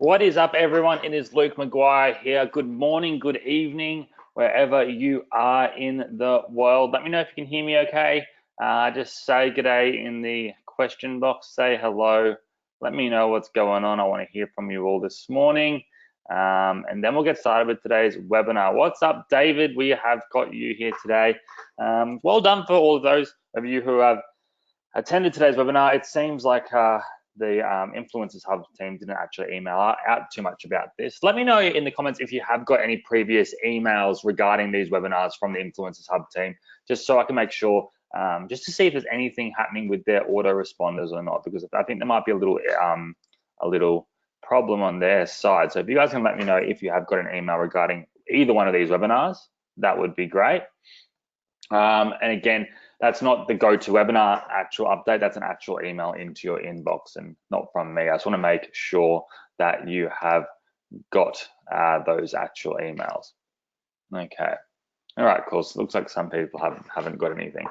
What is up, everyone? It is Luke McGuire here. Good morning, good evening, wherever you are in the world. Let me know if you can hear me okay. Just say good day in the question box. Say hello. Let me know what's going on. I want to hear from you all this morning. And then we'll get started with today's webinar. What's up, David? We have got you here today. Well done for all of those of you who have attended today's webinar. It seems like the Influencers Hub team didn't actually email out too much about this. Let me know in the comments if you have got any previous emails regarding these webinars from the Influencers Hub team, just so I can make sure, just to see if there's anything happening with their autoresponders or not, because I think there might be a little problem on their side. So if you guys can let me know if you have got an email regarding either one of these webinars, that would be great. And again, that's not the GoToWebinar actual update. That's an actual email into your inbox and not from me. I just want to make sure that you have got those actual emails. Okay. All right, cool. So it looks like some people haven't got anything.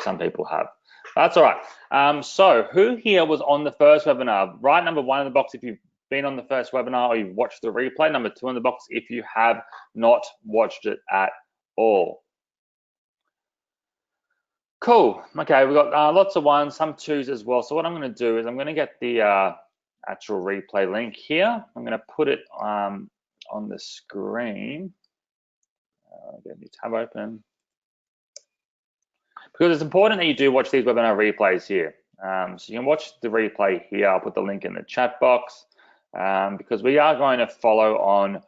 Some people have. That's all right. So who here was on the first webinar? Write number 1 in the box if you've been on the first webinar or you've watched the replay. Number 2 in the box if you have not watched it at all. Cool. Okay, we've got lots of 1s, some 2s as well. So what I'm going to do is I'm going to get the actual replay link here. I'm going to put it on the screen. Get a new tab open. Because it's important that you do watch these webinar replays here. So you can watch the replay here. I'll put the link in the chat box because we are going to follow on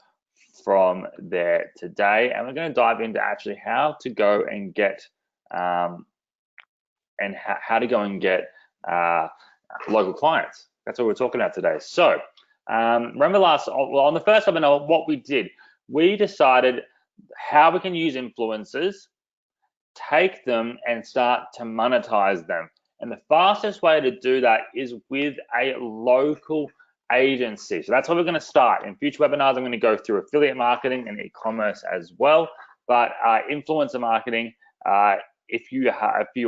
from there today. And we're going to dive into actually how to go and get how to go and get local clients. That's what we're talking about today. So remember on the first webinar, what we did, we decided how we can use influencers, take them and start to monetize them. And the fastest way to do that is with a local agency. So that's where we're going to start. In future webinars, I'm going to go through affiliate marketing and e-commerce as well. But influencer marketing, if you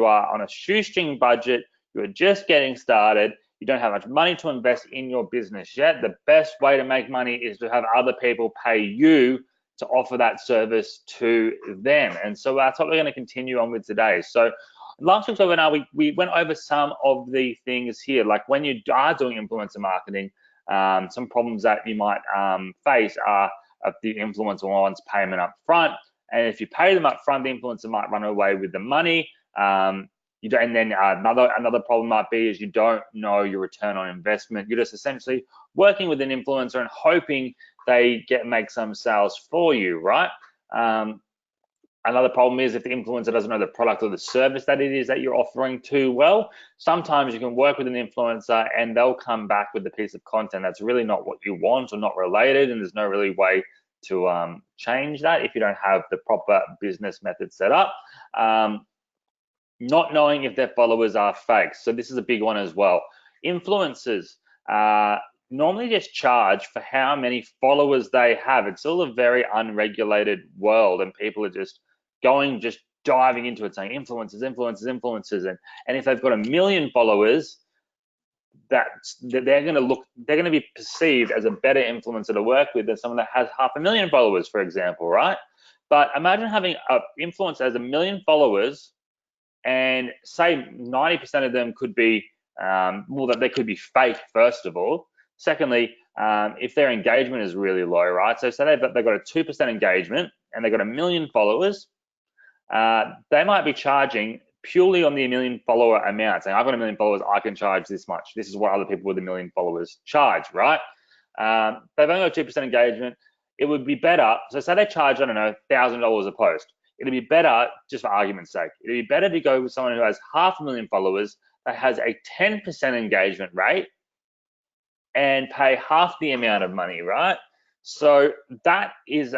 are on a shoestring budget, you're just getting started, you don't have much money to invest in your business yet, the best way to make money is to have other people pay you to offer that service to them. And so that's what we're going to continue on with today. So last week's webinar, we went over some of the things here, like when you are doing influencer marketing, some problems that you might face are the influencer wants payment up front. And if you pay them up front, the influencer might run away with the money. You don't, and then another problem might be is you don't know your return on investment. You're just essentially working with an influencer and hoping they make some sales for you, right? Another problem is if the influencer doesn't know the product or the service that it is that you're offering too well. Sometimes you can work with an influencer and they'll come back with a piece of content that's really not what you want or not related, and there's no really way to change that if you don't have the proper business method set up. Not knowing if their followers are fake. So this is a big one as well. Influencers normally just charge for how many followers they have. It's still a very unregulated world, and people are just diving into it, saying influencers. And if they've got 1 million followers, they're going to be perceived as a better influencer to work with than someone that has 500,000 followers, for example, right? But imagine having an influencer that has 1 million followers, and say 90% of them could be, that they could be fake, first of all. Secondly, if their engagement is really low, right? So say they've got a 2% engagement and they've got 1 million followers, they might be charging purely on the 1 million follower amount, saying I've got 1 million followers, I can charge this much. This is what other people with 1 million followers charge, right? They've only got 2% engagement. It would be better, so say they charge, I don't know, $1,000 a post. It'd be better, just for argument's sake, it'd be better to go with someone who has 500,000 followers that has a 10% engagement rate and pay half the amount of money, right? So this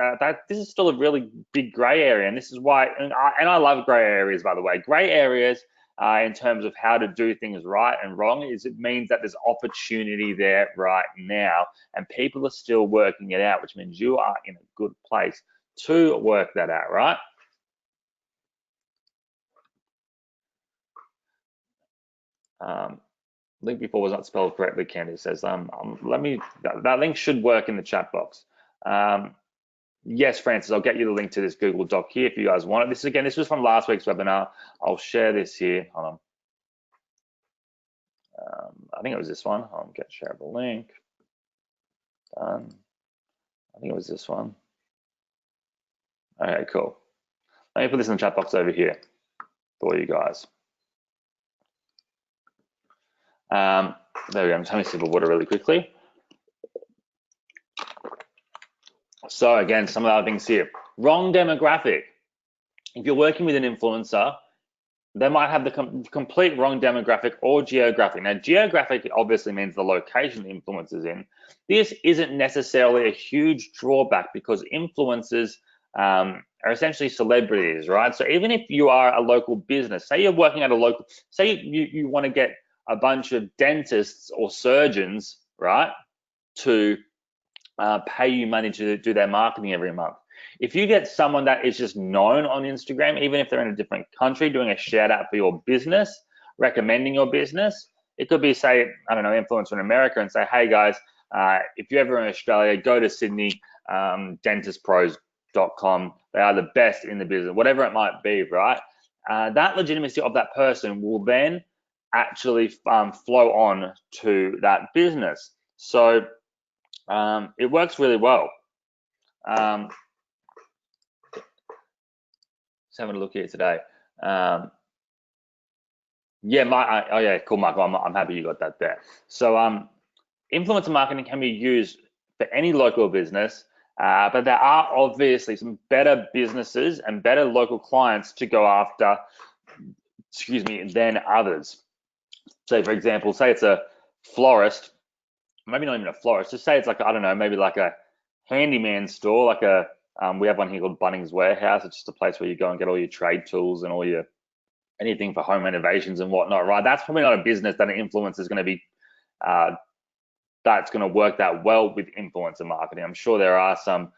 is still a really big gray area, and this is why, and I love gray areas, by the way. Gray areas in terms of how to do things right and wrong is it means that there's opportunity there right now, and people are still working it out, which means you are in a good place to work that out, right? Link before was not spelled correctly, Candice says. That link should work in the chat box. Yes, Francis, I'll get you the link to this Google Doc here if you guys want it. This was from last week's webinar. I'll share this here. Hold on. I think it was this one. I'll get shareable link. Done. I think it was this one. Okay, cool. Let me put this in the chat box over here for you guys. There we go. I'm just having a sip of water really quickly. So again, some of the other things here. Wrong demographic. If you're working with an influencer, they might have the complete wrong demographic or geographic. Now, geographic obviously means the location the influencer's in. This isn't necessarily a huge drawback because influencers are essentially celebrities, right? So even if you are a local business, say you're working at a local, say you want to get a bunch of dentists or surgeons, right, to pay you money to do their marketing every month. If you get someone that is just known on Instagram, even if they're in a different country, doing a shout out for your business, recommending your business, it could be, say, I don't know, influencer in America and say, hey guys, if you're ever in Australia, go to Sydney, dentistpros.com. They are the best in the business, whatever it might be, right? That legitimacy of that person will then actually flow on to that business. So it works really well. Just having a look here today. Yeah, oh yeah, cool, Michael. I'm happy you got that there. So influencer marketing can be used for any local business, but there are obviously some better businesses and better local clients to go after, than others. So for example, say it's a florist, maybe not even a florist, just say it's like, I don't know, maybe like a handyman store, like we have one here called Bunnings Warehouse. It's just a place where you go and get all your trade tools and all your anything for home renovations and whatnot, right? That's probably not a business that an influencer is going to be, that's going to work that well with influencer marketing. I'm sure there are some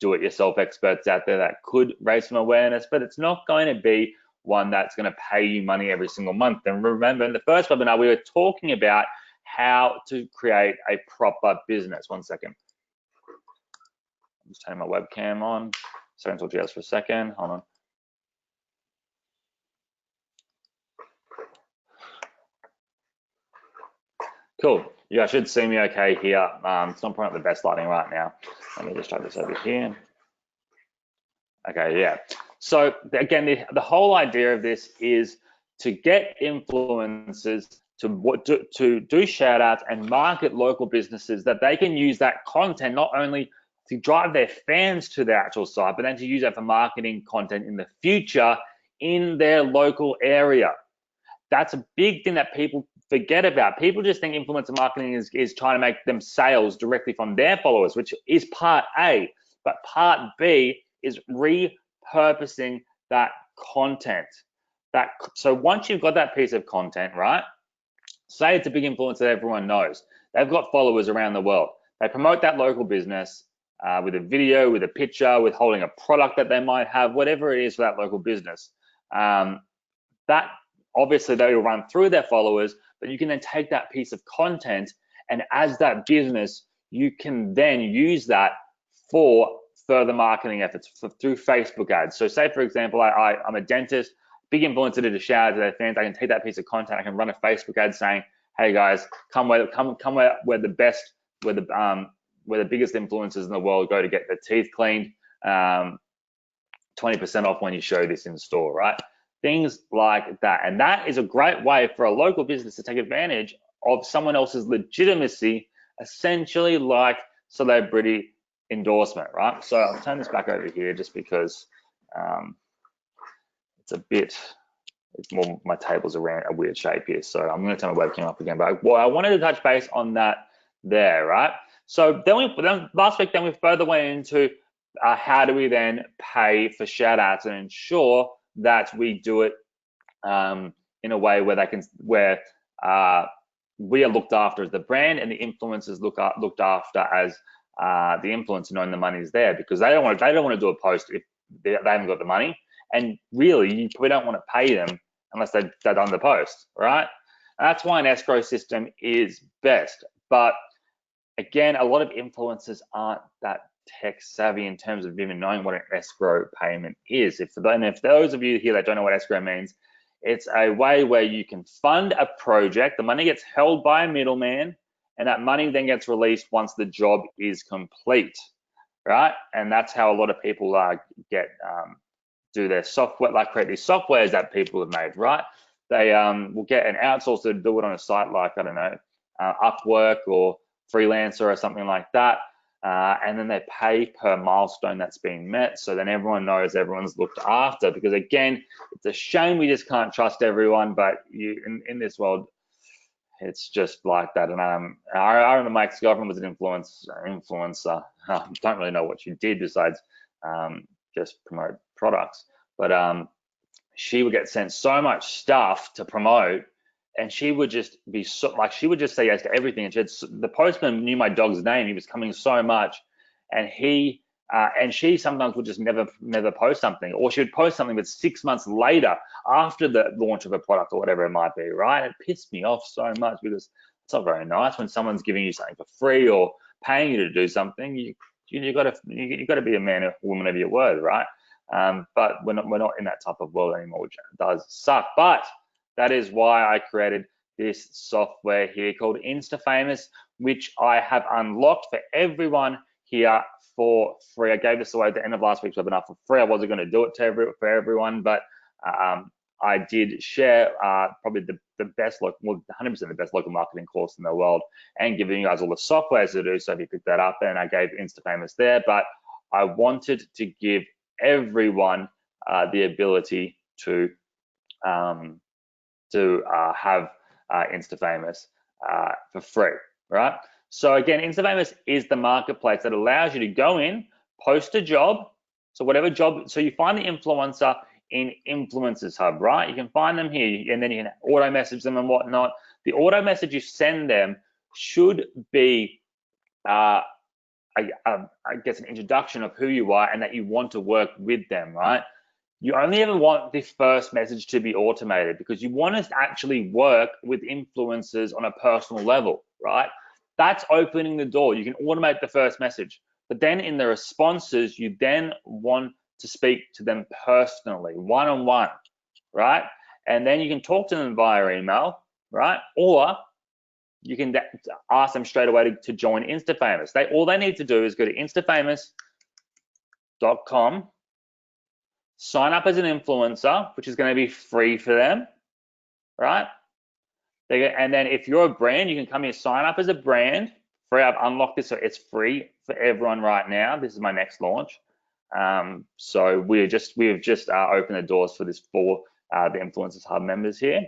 do-it-yourself experts out there that could raise some awareness, but it's not going to be one that's going to pay you money every single month. And remember, in the first webinar, we were talking about how to create a proper business. One second. I'm just turning my webcam on. So I'll talk to you guys for a second. Hold on. Cool. You guys should see me okay here. It's not probably not the best lighting right now. Let me just try this over here. Okay, yeah. So again, the whole idea of this is to get influencers to do shout outs and market local businesses that they can use that content not only to drive their fans to the actual site, but then to use that for marketing content in the future in their local area. That's a big thing that people forget about. People just think influencer marketing is trying to make them sales directly from their followers, which is part A, but part B is repurposing that content. So once you've got that piece of content, right? Say it's a big influencer that everyone knows. They've got followers around the world. They promote that local business with a video, with a picture, with holding a product that they might have, whatever it is for that local business. That obviously they will run through their followers, but you can then take that piece of content, and as that business, you can then use that for further marketing efforts through Facebook ads. So say, for example, I'm a dentist, big influencer did a shout out to their fans. I can take that piece of content, I can run a Facebook ad saying, hey guys, come where the best, where the biggest influencers in the world go to get their teeth cleaned, 20% off when you show this in store, right? Things like that. And that is a great way for a local business to take advantage of someone else's legitimacy, essentially like celebrity endorsement, right? So I'll turn this back over here just because it's more, my table's around a weird shape here. So I'm going to turn my webcam up again. But I wanted to touch base on that there, right? So then last week, we further went into how do we then pay for shout outs and ensure that we do it in a way where we are looked after as the brand and the influencers looked after as the influencer, knowing the money is there, because they don't want to do a post if they haven't got the money, and really we don't want to pay them unless they've done the post, right? That's why an escrow system is best. But again, a lot of influencers aren't that tech savvy in terms of even knowing what an escrow payment is. If those of you here that don't know what escrow means, it's a way where you can fund a project, the money gets held by a middleman, and that money then gets released once the job is complete, right? And that's how a lot of people do their software, like create these softwares that people have made, right? They will get an outsourcer to do it on a site like, I don't know, Upwork or Freelancer or something like that. And then they pay per milestone that's been met. So then everyone knows everyone's looked after, because again, it's a shame we just can't trust everyone, but in this world, it's just like that. And I remember my ex-girlfriend was an influencer. Don't really know what she did besides just promote products, but she would get sent so much stuff to promote, and she would just be she would just say yes to everything. And the postman knew my dog's name. He was coming so much, and she sometimes would just never post something, or she would post something but 6 months later after the launch of a product or whatever it might be, right? It pissed me off so much, because it's not very nice when someone's giving you something for free or paying you to do something. You got to be a man or woman of your word, right? But we're not in that type of world anymore, which does suck. But that is why I created this software here called InstaFamous, which I have unlocked for everyone here for free. I gave this away at the end of last week's webinar for free. I wasn't going to do it for everyone, but I did share probably the best, 100% the best local marketing course in the world, and giving you guys all the softwares to do. So if you pick that up, and I gave InstaFamous there, but I wanted to give everyone the ability to have InstaFamous for free, right? So again, InstaFamous is the marketplace that allows you to go in, post a job. So whatever job, so you find the influencer in Influencers Hub, right? You can find them here, and then you can auto message them and whatnot. The auto message you send them should be I guess an introduction of who you are and that you want to work with them, right? You only ever want the first message to be automated, because you want to actually work with influencers on a personal level, right? That's opening the door. You can automate the first message, but then in the responses, you then want to speak to them personally, one-on-one, right? And then you can talk to them via email, right? Or you can ask them straight away to join InstaFamous. All they need to do is go to instafamous.com, sign up as an influencer, which is going to be free for them, right? And then if you're a brand, you can come here, sign up as a brand. Free. I've unlocked this, so it's free for everyone right now. This is my next launch. So we have just opened the doors for this for the Influencers Hub members here.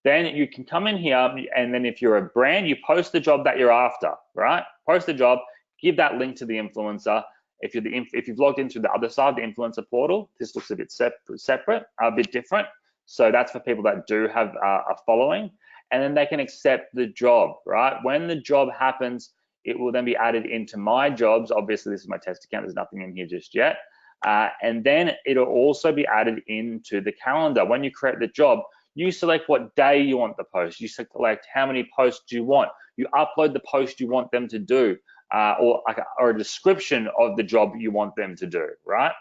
Then you can come in here, and then if you're a brand, you post the job that you're after, right? Post the job, give that link to the influencer. If you've logged into the other side, the influencer portal, this looks a bit separate, a bit different. So that's for people that do have a following, and then they can accept the job, right? When the job happens, it will then be added into my jobs. Obviously, this is my test account. There's nothing in here just yet. And then it'll also be added into the calendar. When you create the job, you select what day you want the post. You select how many posts you want. You upload the post you want them to do, or a description of the job you want them to do, right?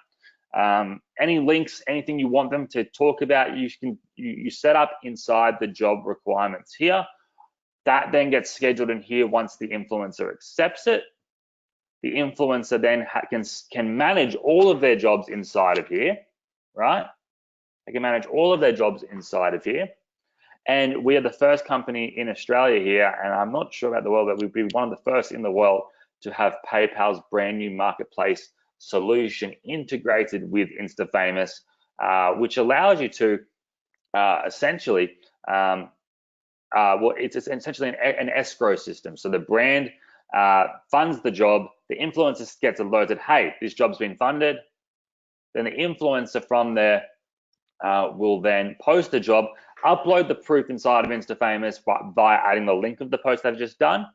Any links, anything you want them to talk about, you set up inside the job requirements here. That then gets scheduled in here once the influencer accepts it. The influencer then can manage all of their jobs inside of here, right? They can manage all of their jobs inside of here. And we are the first company in Australia here, and I'm not sure about the world, but we'd be one of the first in the world to have PayPal's brand new marketplace solution integrated with InstaFamous, which allows you to essentially, it's essentially an escrow system. So the brand funds the job, the influencer gets alerted, hey, this job's been funded. Then the influencer from there will then post the job, upload the proof inside of InstaFamous by adding the link of the post they've just done,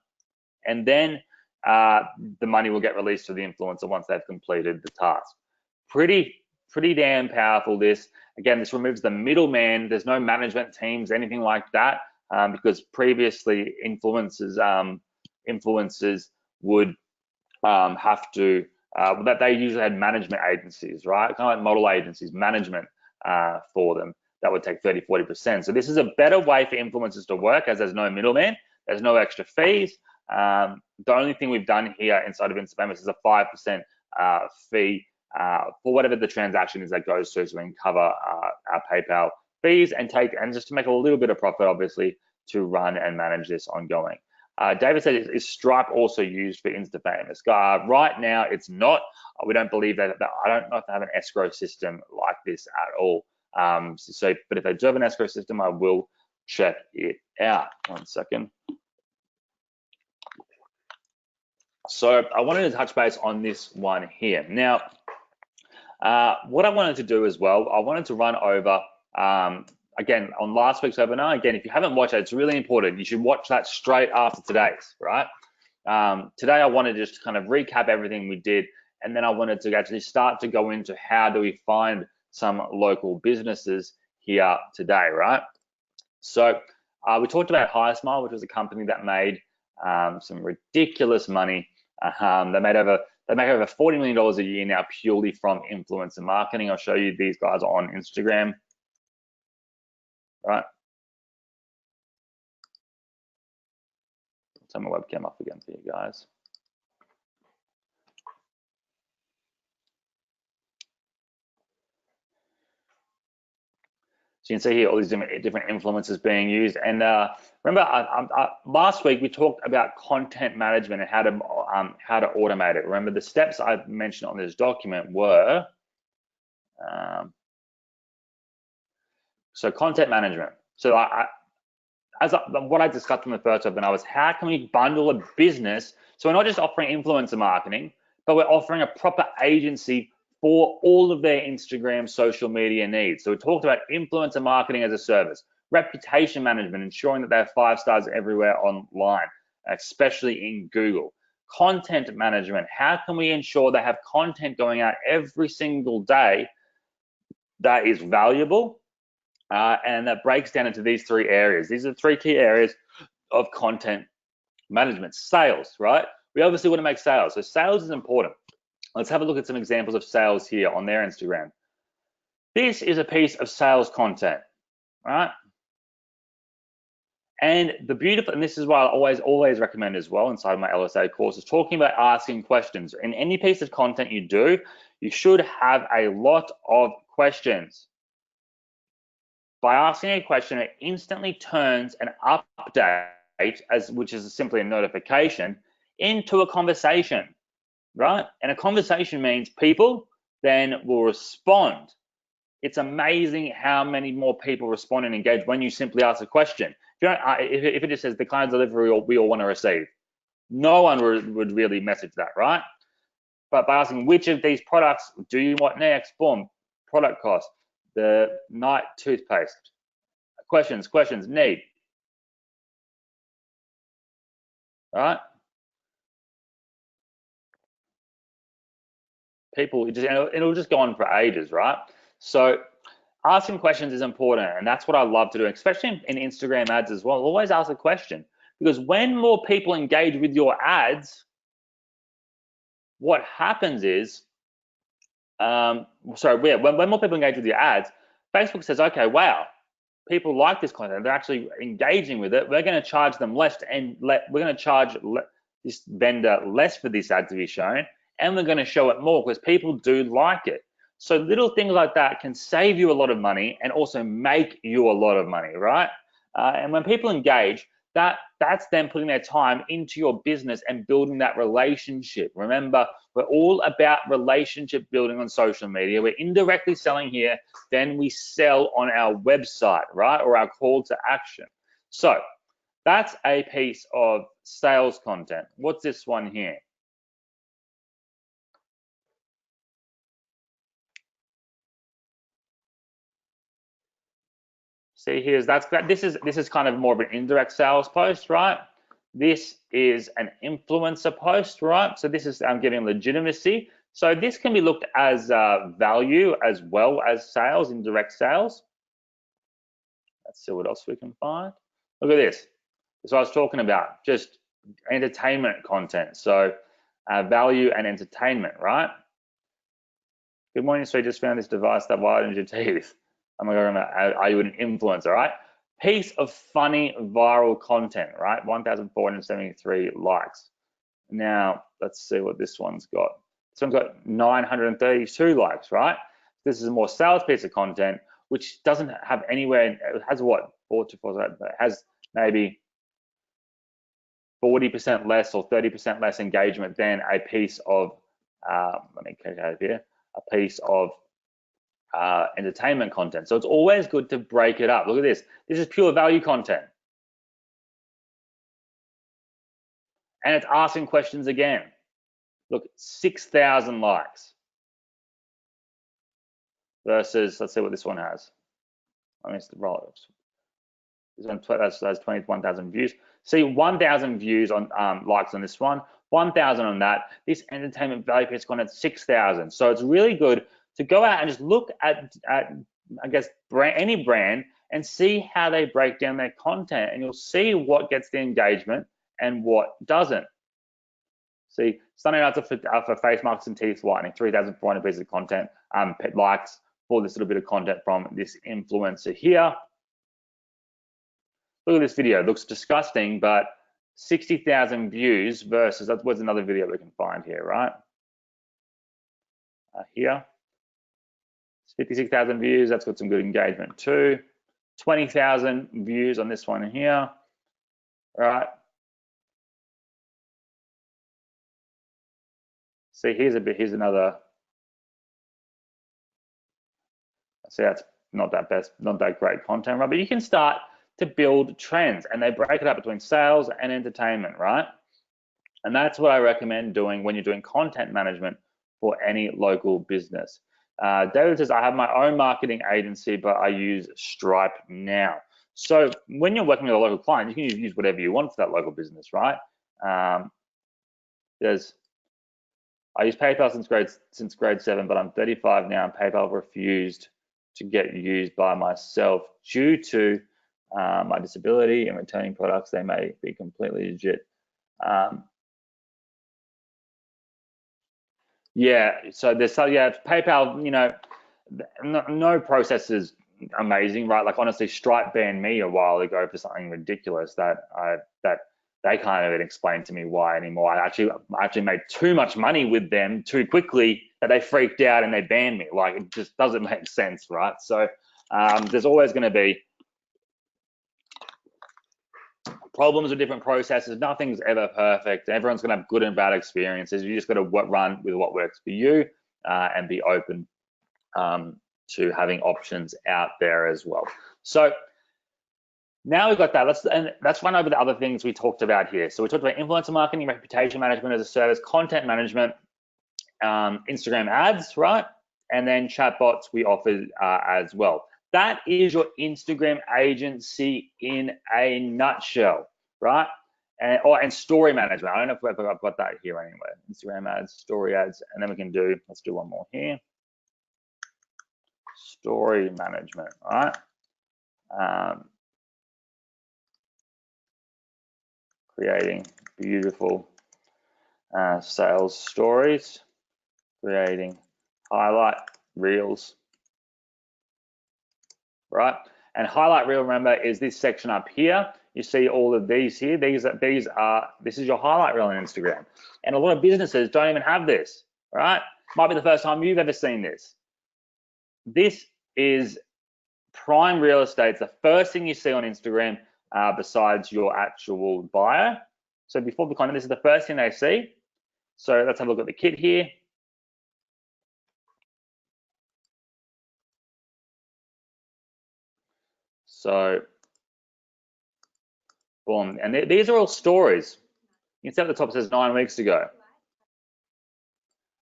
and then the money will get released to the influencer once they've completed the task. Pretty damn powerful, this. Again, this removes the middleman. There's no management teams, anything like that. because previously influencers would have to that they usually had management agencies, right? Kind of like model agencies, management for them that would take 30-40%. So this is a better way for influencers to work, as there's no middleman, there's no extra fees. The only thing we've done here inside of Instafamous is a 5% fee for whatever the transaction is that goes through, so we can cover our PayPal fees and just to make a little bit of profit, obviously, to run and manage this ongoing. David said, is Stripe also used for Instafamous? Right now, it's not. We don't believe that. I don't know if they have an escrow system like this at all. But if they do have an escrow system, I will check it out. 1 second. So I wanted to touch base on this one here. Now, what I wanted to do as well, I wanted to run over, again, on last week's webinar. Again, if you haven't watched it, it's really important. You should watch that straight after today's, right? Today, I wanted to just kind of recap everything we did, and then I wanted to actually start to go into how do we find some local businesses here today, right? So we talked about HiSmile, which was a company that made some ridiculous money. They make over $40 million a year now purely from influencer marketing. I'll show you these guys on Instagram. Right. Turn my webcam off again for you guys. So you can see here all these different influencers being used. And remember, last week we talked about content management and how to automate it. Remember, the steps I mentioned on this document were so content management. So what I discussed in the first webinar was how can we bundle a business? So we're not just offering influencer marketing, but we're offering a proper agency for all of their Instagram social media needs. So we talked about influencer marketing as a service, reputation management, ensuring that they have 5 stars everywhere online, especially in Google. Content management, how can we ensure they have content going out every single day that is valuable and that breaks down into these 3 areas. These are 3 key areas of content management. Sales, right? We obviously want to make sales. So sales is important. Let's have a look at some examples of sales here on their Instagram. This is a piece of sales content, right? And the beautiful, and this is what I always recommend as well inside of my LSA courses, talking about asking questions. In any piece of content you do, you should have a lot of questions. By asking a question, it instantly turns an update, which is simply a notification, into a conversation, right? And a conversation means people then will respond. It's amazing how many more people respond and engage when you simply ask a question. If it just says the kind of delivery we all want to receive, no one would really message that, right? But by asking which of these products do you want next, boom, product cost, the night toothpaste, questions, need, right? People, it'll just go on for ages, right? So asking questions is important, and that's what I love to do, especially in Instagram ads as well. Always ask a question, because when more people engage with your ads, what happens is, when more people engage with your ads, Facebook says, okay, wow, people like this content, they're actually engaging with it. We're going to charge them less, we're going to charge this vendor less for this ad to be shown, and we're going to show it more because people do like it. So little things like that can save you a lot of money and also make you a lot of money, right? And when people engage, that's them putting their time into your business and building that relationship. Remember, we're all about relationship building on social media. We're indirectly selling here, then we sell on our website, right? Or our call to action. So that's a piece of sales content. What's this one here? See here, this is kind of more of an indirect sales post, right? This is an influencer post, right? So this is giving legitimacy. So this can be looked as value as well as sales, indirect sales. Let's see what else we can find. Look at this. This is what I was talking about, just entertainment content. So value and entertainment, right? Good morning, so I just found this device that widens your teeth. Oh my God, are you an influencer, right? Piece of funny viral content, right? 1,473 likes. Now, let's see what this one's got. This one's got 932 likes, right? This is a more sales piece of content, which doesn't have anywhere, it has what? 4 to 4, it has maybe 40% less or 30% less engagement than a piece of, let me click out of here, a piece of entertainment content. So it's always good to break it up. Look at this. This is pure value content. And it's asking questions again. Look, 6,000 likes versus, let's see what this one has. I mean, roll. This one has 21,000 views. See, 1,000 views on likes on this one, 1,000 on that. This entertainment value piece content, 6,000. So it's really good to go out and just look at I guess, any brand and see how they break down their content, and you'll see what gets the engagement and what doesn't. See, Sunday nights for face masks and teeth whitening, 3,400 pieces of content, likes for this little bit of content from this influencer here. Look at this video, it looks disgusting, but 60,000 views versus, that was another video we can find here, right? Here, 56,000 views, that's got some good engagement too. 20,000 views on this one here, right? See, here's another. See, that's not that great content, right? But you can start to build trends, and they break it up between sales and entertainment, right? And that's what I recommend doing when you're doing content management for any local business. David says, I have my own marketing agency, but I use Stripe now. So when you're working with a local client, you can use whatever you want for that local business, right? I use PayPal since grade 7, but I'm 35 now, and PayPal refused to get used by myself due to my disability and returning products. They may be completely legit. Yeah, so PayPal, you know, no process is amazing, right? Like honestly, Stripe banned me a while ago for something ridiculous that they can't even explain to me why anymore. I actually made too much money with them too quickly that they freaked out and they banned me. Like, it just doesn't make sense, right? So there's always going to be problems with different processes. Nothing's ever perfect. Everyone's going to have good and bad experiences. You just got to run with what works for you and be open to having options out there as well. So now we've got that. Let's run over the other things we talked about here. So we talked about influencer marketing, reputation management as a service, content management, Instagram ads, right? And then chatbots we offer as well. That is your Instagram agency in a nutshell, right? And story management. I don't know if I've got that here anywhere. Instagram ads, story ads, and then we can do, let's do one more here. Story management, all right? Creating beautiful sales stories, creating highlight reels, right? And highlight reel, remember, is this section up here. You see all of these here. This is your highlight reel on Instagram. And a lot of businesses don't even have this, right? Might be the first time you've ever seen this. This is prime real estate. It's the first thing you see on Instagram besides your actual bio. So before the content, this is the first thing they see. So let's have a look at the kit here. So, boom, and these are all stories. You can see at the top it says 9 weeks ago.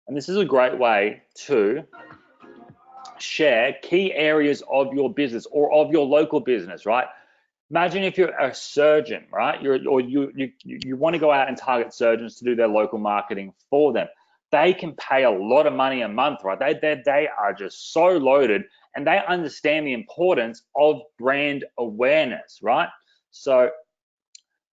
And this is a great way to share key areas of your business or of your local business, right? Imagine if you're a surgeon, right? You want to go out and target surgeons to do their local marketing for them. They can pay a lot of money a month, right? They are just so loaded, and they understand the importance of brand awareness, right? So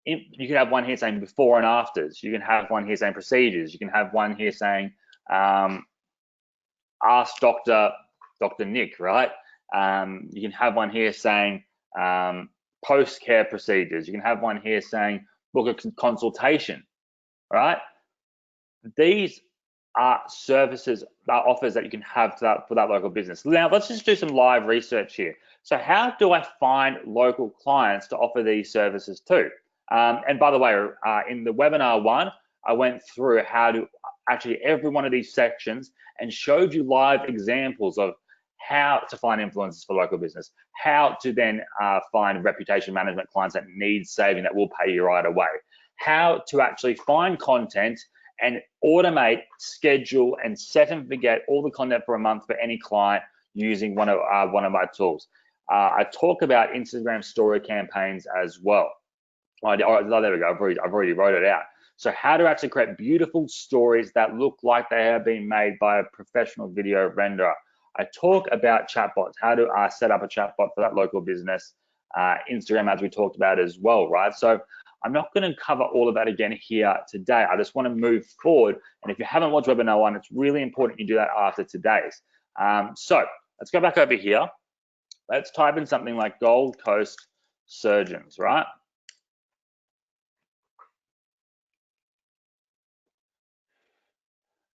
you can have one here saying before and afters. You can have one here saying procedures. You can have one here saying ask Dr. Nick, right? You can have one here saying post-care procedures. You can have one here saying book a consultation, right? These are services, are offers that you can have for that local business. Now, let's just do some live research here. So how do I find local clients to offer these services to? And by the way, in the webinar one, I went through how to actually every one of these sections and showed you live examples of how to find influencers for local business, how to then find reputation management clients that need saving that will pay you right away, how to actually find content and automate, schedule, and set and forget all the content for a month for any client using one of my tools. I talk about Instagram story campaigns as well. Oh, there we go. I've already wrote it out. So how to actually create beautiful stories that look like they have been made by a professional video renderer. I talk about chatbots, how to set up a chatbot for that local business, Instagram, as we talked about as well, right? So I'm not going to cover all of that again here today. I just want to move forward. And if you haven't watched webinar one, it's really important you do that after today's. So let's go back over here. Let's type in something like Gold Coast surgeons, right?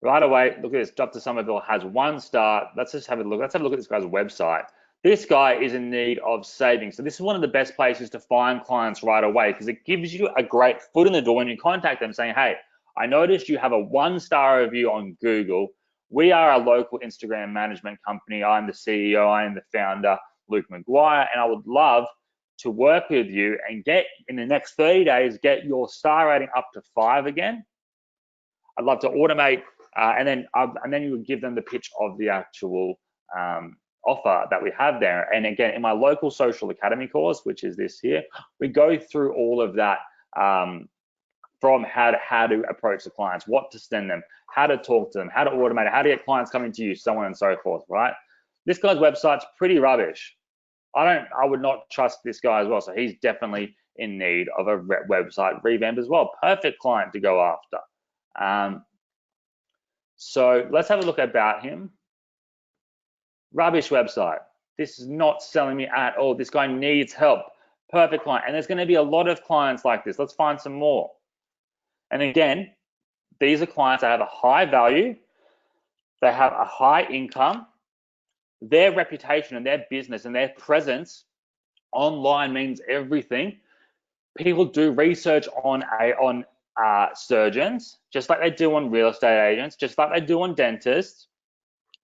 Right away, look at this. Dr. Somerville has 1 star. Let's just have a look. Let's have a look at this guy's website. This guy is in need of savings. So this is one of the best places to find clients right away because it gives you a great foot in the door when you contact them saying, hey, I noticed you have a 1-star review on Google. We are a local Instagram management company. I'm the CEO, I am the founder, Luke McGuire, and I would love to work with you and get, in the next 30 days, get your star rating up to 5 again. I'd love to automate and then you would give them the pitch of the actual offer that we have there. And again, in my local social academy course, which is this here, we go through all of that from how to approach the clients, what to send them, how to talk to them, how to automate it, how to get clients coming to you, so on and so forth, right? This guy's website's pretty rubbish. I would not trust this guy as well. So he's definitely in need of a website revamp as well. Perfect client to go after. So let's have a look about him. Rubbish website. This is not selling me at all. This guy needs help. Perfect client. And there's going to be a lot of clients like this. Let's find some more. And again, these are clients that have a high value. They have a high income. Their reputation and their business and their presence online means everything. People do research on surgeons, just like they do on real estate agents, just like they do on dentists,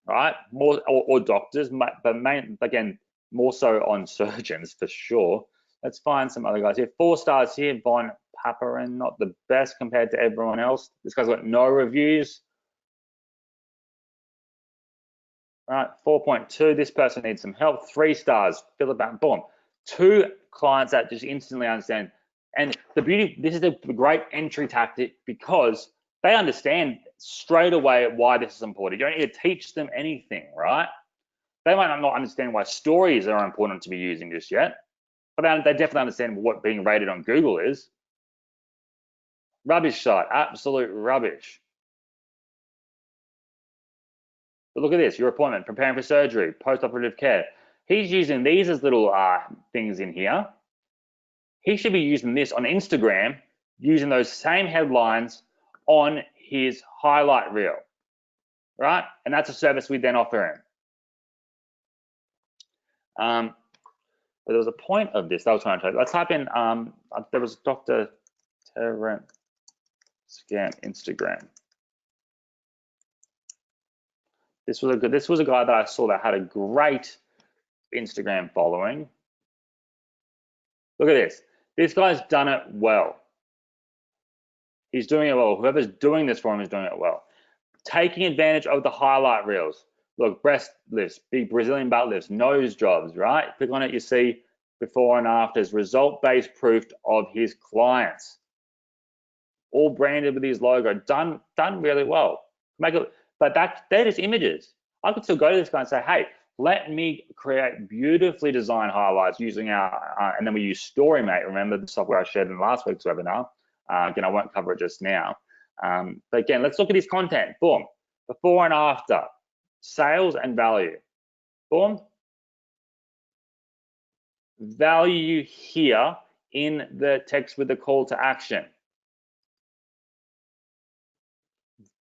right? More or doctors, but again, more so on surgeons for sure. Let's find some other guys here. 4 stars here. Von Paparin, not the best compared to everyone else. This guy's got no reviews. All right, 4.2. This person needs some help. 3 stars. Fill it back. Boom. 2 clients that just instantly understand. And the beauty, this is a great entry tactic because they understand straight away why this is important. You don't need to teach them anything, right? They might not understand why stories are important to be using just yet, but they definitely understand what being rated on Google is. Rubbish site, absolute rubbish. But look at this, your appointment, preparing for surgery, post-operative care. He's using these as little things in here. He should be using this on Instagram, using those same headlines on his highlight reel, right? And that's a service we then offer him. But there was a point of this that I was trying to tell you. Let's type in, there was Dr. Terrence Scam Instagram. This was a guy that I saw that had a great Instagram following. Look at this. This guy's done it well. He's doing it well. Whoever's doing this for him is doing it well. Taking advantage of the highlight reels. Look, breast lifts, big Brazilian butt lifts, nose jobs, right? Click on it, you see before and afters, result-based proof of his clients. All branded with his logo, done really well. Make it, but they're just images. I could still go to this guy and say, hey, Let me create beautifully designed highlights using our, and then we use StoryMate. Remember the software I shared in last week's webinar. Again, I won't cover it just now. But again, let's look at his content. Boom. Before and after. Sales and value. Boom. Value here in the text with the call to action.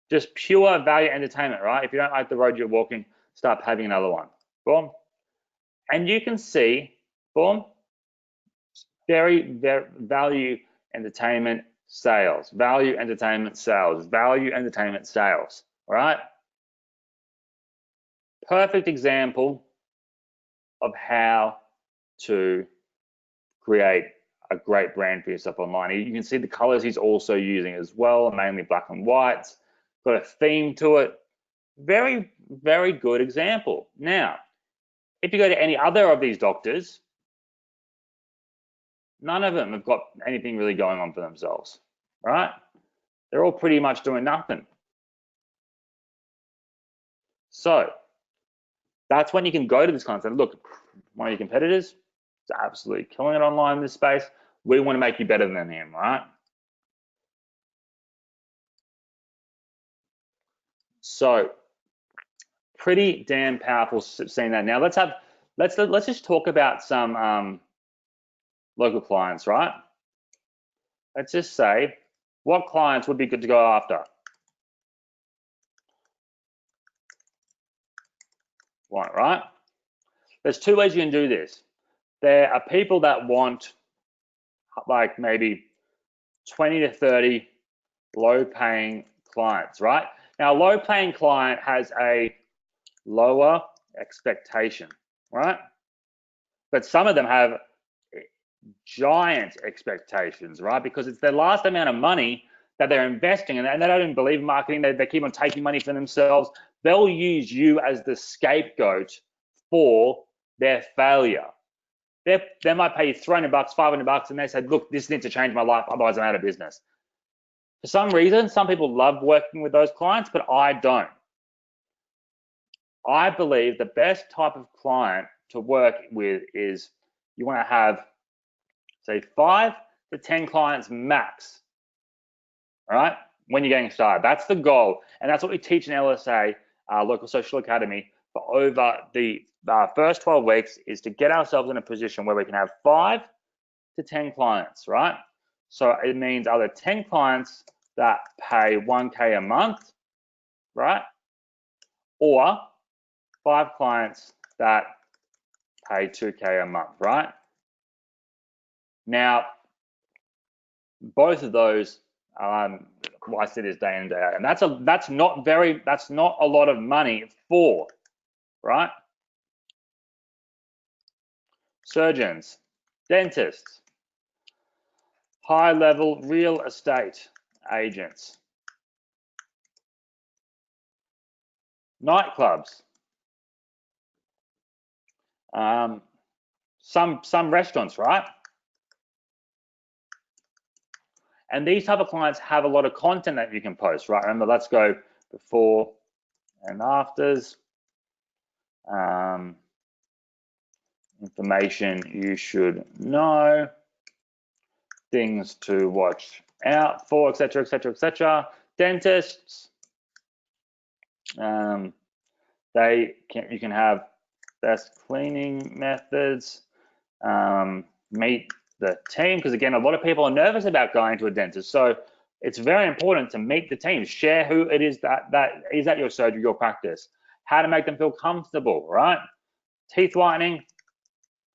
Just pure value entertainment, right? If you don't like the road you're walking, start paving another one. Boom. And you can see, boom, very value entertainment sales, value entertainment sales, value entertainment sales, right? Perfect example of how to create a great brand for yourself online. You can see the colors he's also using as well, mainly black and whites, got a theme to it. Very, very good example. Now, if you go to any other of these doctors, none of them have got anything really going on for themselves, right? They're all pretty much doing nothing. So that's when you can go to this content. Look, one of your competitors is absolutely killing it online in this space. We want to make you better than him, right? So pretty damn powerful seeing that. Now let's just talk about some local clients, right? Let's just say what clients would be good to go after. Right? There's two ways you can do this. There are people that want like maybe 20 to 30 low-paying clients, right? Now, a low-paying client has a lower expectation, right? But some of them have giant expectations, right? Because it's their last amount of money that they're investing in, and they don't even believe in marketing. They keep on taking money for themselves. They'll use you as the scapegoat for their failure. They might pay you $300, $500, and they say, look, this needs to change my life, otherwise I'm out of business. For some reason, some people love working with those clients, but I don't. I believe the best type of client to work with is you want to have, say, 5 to 10 clients max, all right, when you're getting started. That's the goal, and that's what we teach in LSA, Local Social Academy, for over the first 12 weeks, is to get ourselves in a position where we can have 5 to 10 clients, right? So it means either 10 clients that pay $1K a month, right? Or 5 clients that pay $2K a month, right? Now, both of those, I see this day in, day out, and that's not a lot of money for, right? Surgeons, dentists, high-level real estate agents, nightclubs, some restaurants, right? And these type of clients have a lot of content that you can post, right? Remember, let's go before and afters. Information you should know, things to watch out for, etc., etc., etc. Dentists, you can have best cleaning methods. Meet the team, because again, a lot of people are nervous about going to a dentist. So it's very important to meet the team, share who it is that is at your surgery, your practice, how to make them feel comfortable, right? Teeth whitening,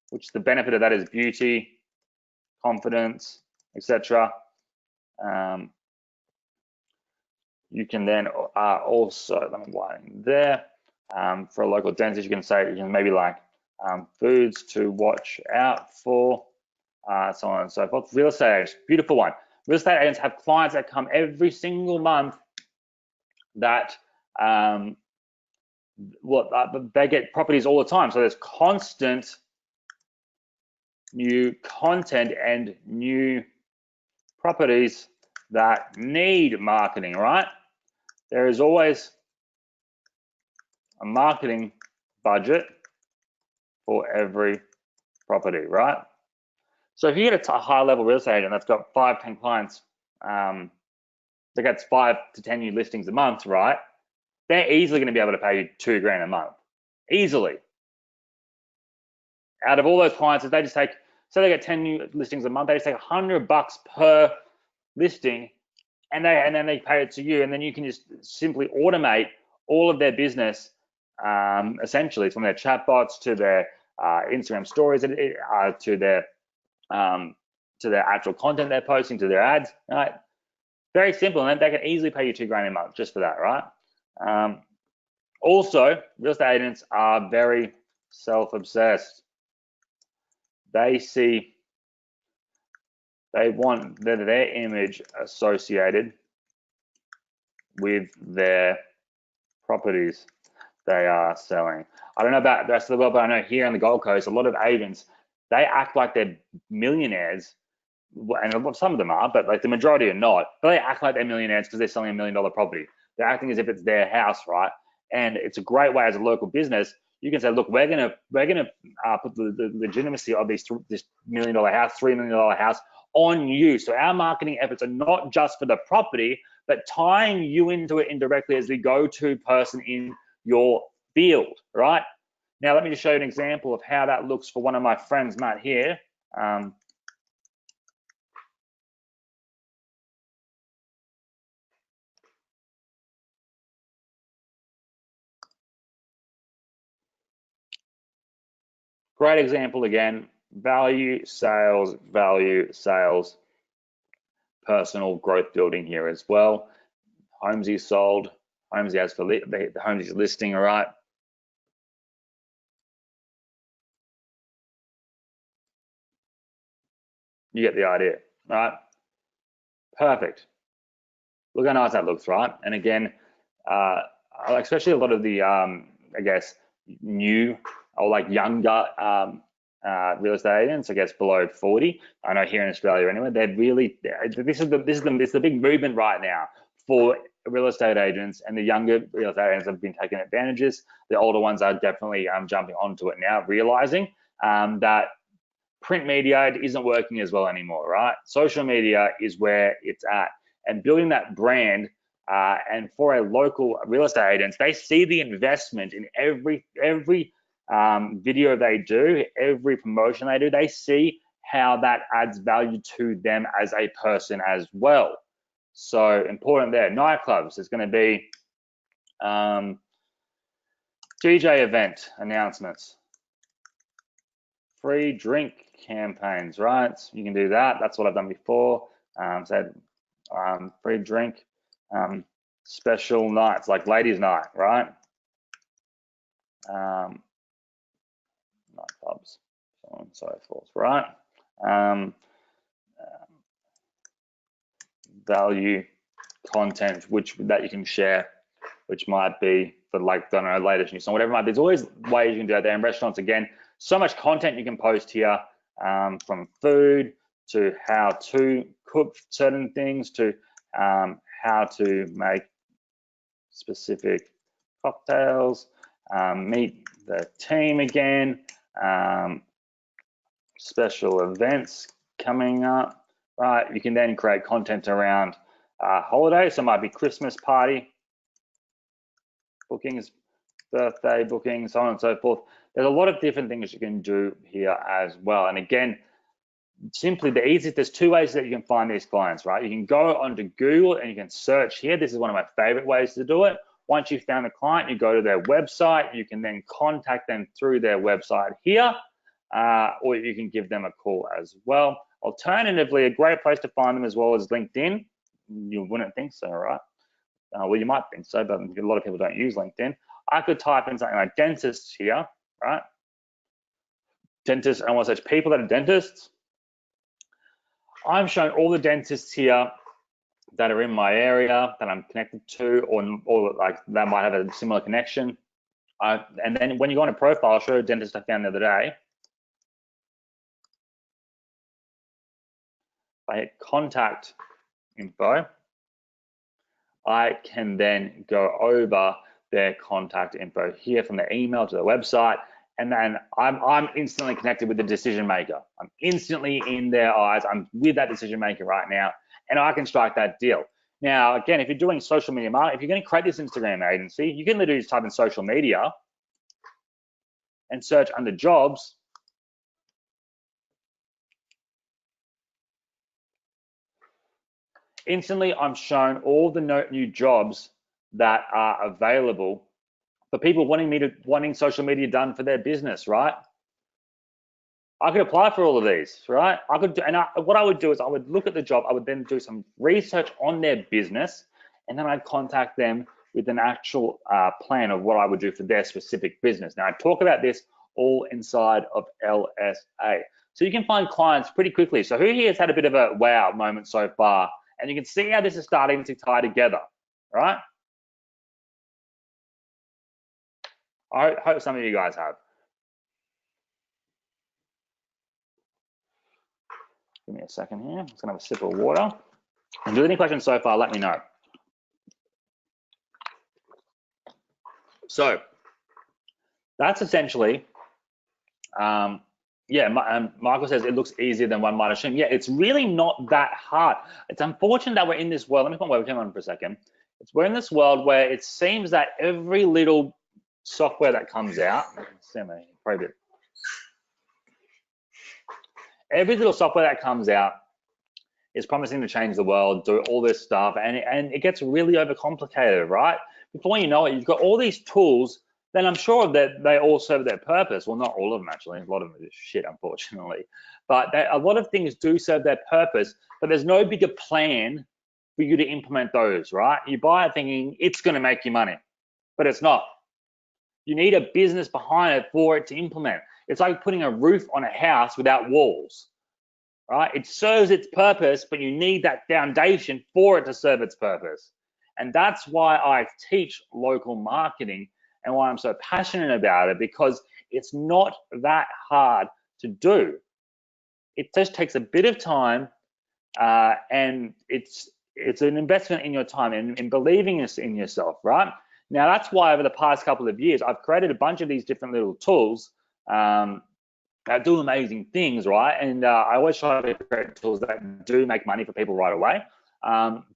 which the benefit of that is beauty, confidence, etc. You can then also, let me whitening there, for a local dentist, you can say, you can maybe like foods to watch out for, so on and so forth. Real estate agents, beautiful one. Real estate agents have clients that come every single month that they get properties all the time. So there's constant new content and new properties that need marketing, right? There is always a marketing budget for every property, right? So if you get a high-level real estate agent that's got 5-10 clients, that gets 5 to 10 new listings a month, right? They're easily going to be able to pay you $2,000 a month, easily. Out of all those clients, if they just take, say they get 10 new listings a month, they just take $100 per listing, and then they pay it to you, and then you can just simply automate all of their business, essentially from their chatbots to their Instagram stories, to their actual content they're posting, to their ads, right? Very simple, and they can easily pay you $2,000 a month just for that, right? Also, real estate agents are very self-obsessed. They want their image associated with their properties they are selling. I don't know about the rest of the world, but I know here on the Gold Coast, a lot of agents, they act like they're millionaires, and some of them are, but like the majority are not. But they act like they're millionaires because they're selling $1 million property. They're acting as if it's their house, right? And it's a great way as a local business. You can say, look, we're gonna put the legitimacy of this $1 million house, $3 million house on you. So our marketing efforts are not just for the property, but tying you into it indirectly as the go-to person in your field, right? Now, let me just show you an example of how that looks for one of my friends, Matt, here. Great example again, value sales, personal growth building here as well. Homes he's sold, homes he has for the homes he's listing, all right? You get the idea, right? Perfect. Look how nice that looks, right? And again, especially a lot of the, I guess, new or like younger real estate agents, I guess below 40. I know here in Australia anyway, they're really, this is the big movement right now for real estate agents, and the younger real estate agents have been taking advantages. The older ones are definitely jumping onto it now, realizing that print media isn't working as well anymore, right? Social media is where it's at, and building that brand. And for a local real estate agents, they see the investment in every video they do, every promotion they do. They see how that adds value to them as a person as well. So important there. Nightclubs, there's going to be DJ event announcements, free drink campaigns, right? You can do that. That's what I've done before. Said free drink, special nights like ladies' night, right? Nightclubs, so on and so forth, right? Value content that you can share, which might be for like, I don't know, latest news or whatever it might be. There's always ways you can do that there. In restaurants, again, so much content you can post here, from food to how to cook certain things to how to make specific cocktails, meet the team again, special events coming up, right? You can then create content around holidays. So it might be Christmas party bookings, birthday bookings, so on and so forth. There's a lot of different things you can do here as well. And again, simply there's two ways that you can find these clients, right? You can go onto Google and you can search here. This is one of my favorite ways to do it. Once you've found the client, you go to their website. You can then contact them through their website here, or you can give them a call as well. Alternatively, a great place to find them as well is LinkedIn. You wouldn't think so, right? Well, you might think so, but a lot of people don't use LinkedIn. I could type in something like dentists here, right? Dentists, I want to search people that are dentists. I'm showing all the dentists here that are in my area that I'm connected to, or like that might have a similar connection. And then when you go on a profile, I'll show you a dentist I found the other day. If I hit contact info, I can then go over their contact info here from the email to the website, and then I'm instantly connected with the decision maker. I'm instantly in their eyes. I'm with that decision maker right now, and I can strike that deal. Now, again, if you're doing social media marketing, if you're going to create this Instagram agency, you can literally just type in social media and search under jobs. Instantly, I'm shown all the new jobs that are available for people wanting social media done for their business, right? I could apply for all of these, right? I could do, and what I would do is I would look at the job. I would then do some research on their business, and then I'd contact them with an actual plan of what I would do for their specific business. Now, I talk about this all inside of LSA. So you can find clients pretty quickly. So who here has had a bit of a wow moment so far? And you can see how this is starting to tie together, right? I hope some of you guys have. Give me a second here. I'm just gonna have a sip of water. And if there's any questions so far, let me know. So that's essentially, Michael says it looks easier than one might assume. Yeah, it's really not that hard. It's unfortunate that we're in this world. Let me put my webcam on for a second. We're in this world where it seems that every little software that comes out, every little software that comes out is promising to change the world, do all this stuff, and it gets really overcomplicated, right? Before you know it, you've got all these tools, then I'm sure that they all serve their purpose. Well, not all of them, actually. A lot of them are just shit, unfortunately. But a lot of things do serve their purpose, but there's no bigger plan for you to implement those, right? You buy it thinking it's going to make you money, but it's not. You need a business behind it for it to implement. It's like putting a roof on a house without walls. Right? It serves its purpose, but you need that foundation for it to serve its purpose. And that's why I teach local marketing and why I'm so passionate about it, because it's not that hard to do. It just takes a bit of time, and it's an investment in your time and in believing in yourself, right? Now, that's why over the past couple of years, I've created a bunch of these different little tools that do amazing things, right? And I always try to create tools that do make money for people right away.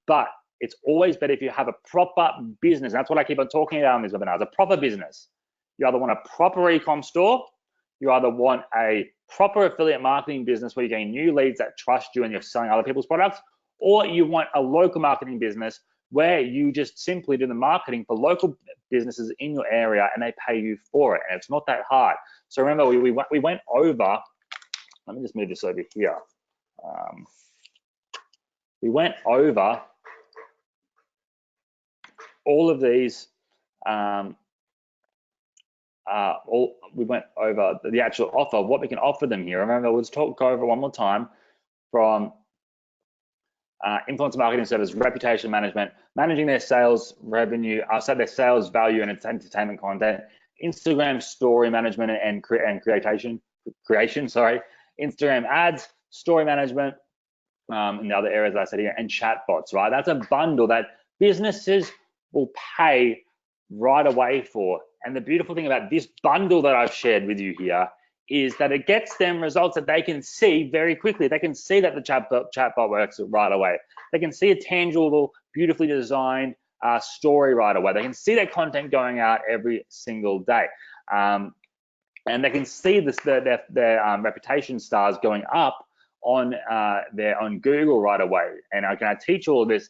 But it's always better if you have a proper business. And that's what I keep on talking about on these webinars, a proper business. You either want a proper e-com store, you either want a proper affiliate marketing business where you're getting new leads that trust you and you're selling other people's products, or you want a local marketing business where you just simply do the marketing for local businesses in your area and they pay you for it. And it's not that hard. So remember, we went over, let me just move this over here. We went over all of these, we went over the actual offer, what we can offer them here. Remember, let's go over one more time from influencer marketing service, reputation management, managing their sales revenue, their sales value and entertainment content, Instagram story management and creation, Instagram ads, story management, and the other areas that I said here, and chatbots, right? That's a bundle that businesses will pay right away for. And the beautiful thing about this bundle that I've shared with you here is that it gets them results that they can see very quickly. They can see that the chatbot works right away. They can see a tangible, beautifully designed story right away. They can see their content going out every single day. And they can see their reputation stars going up on Google right away. And I teach all of this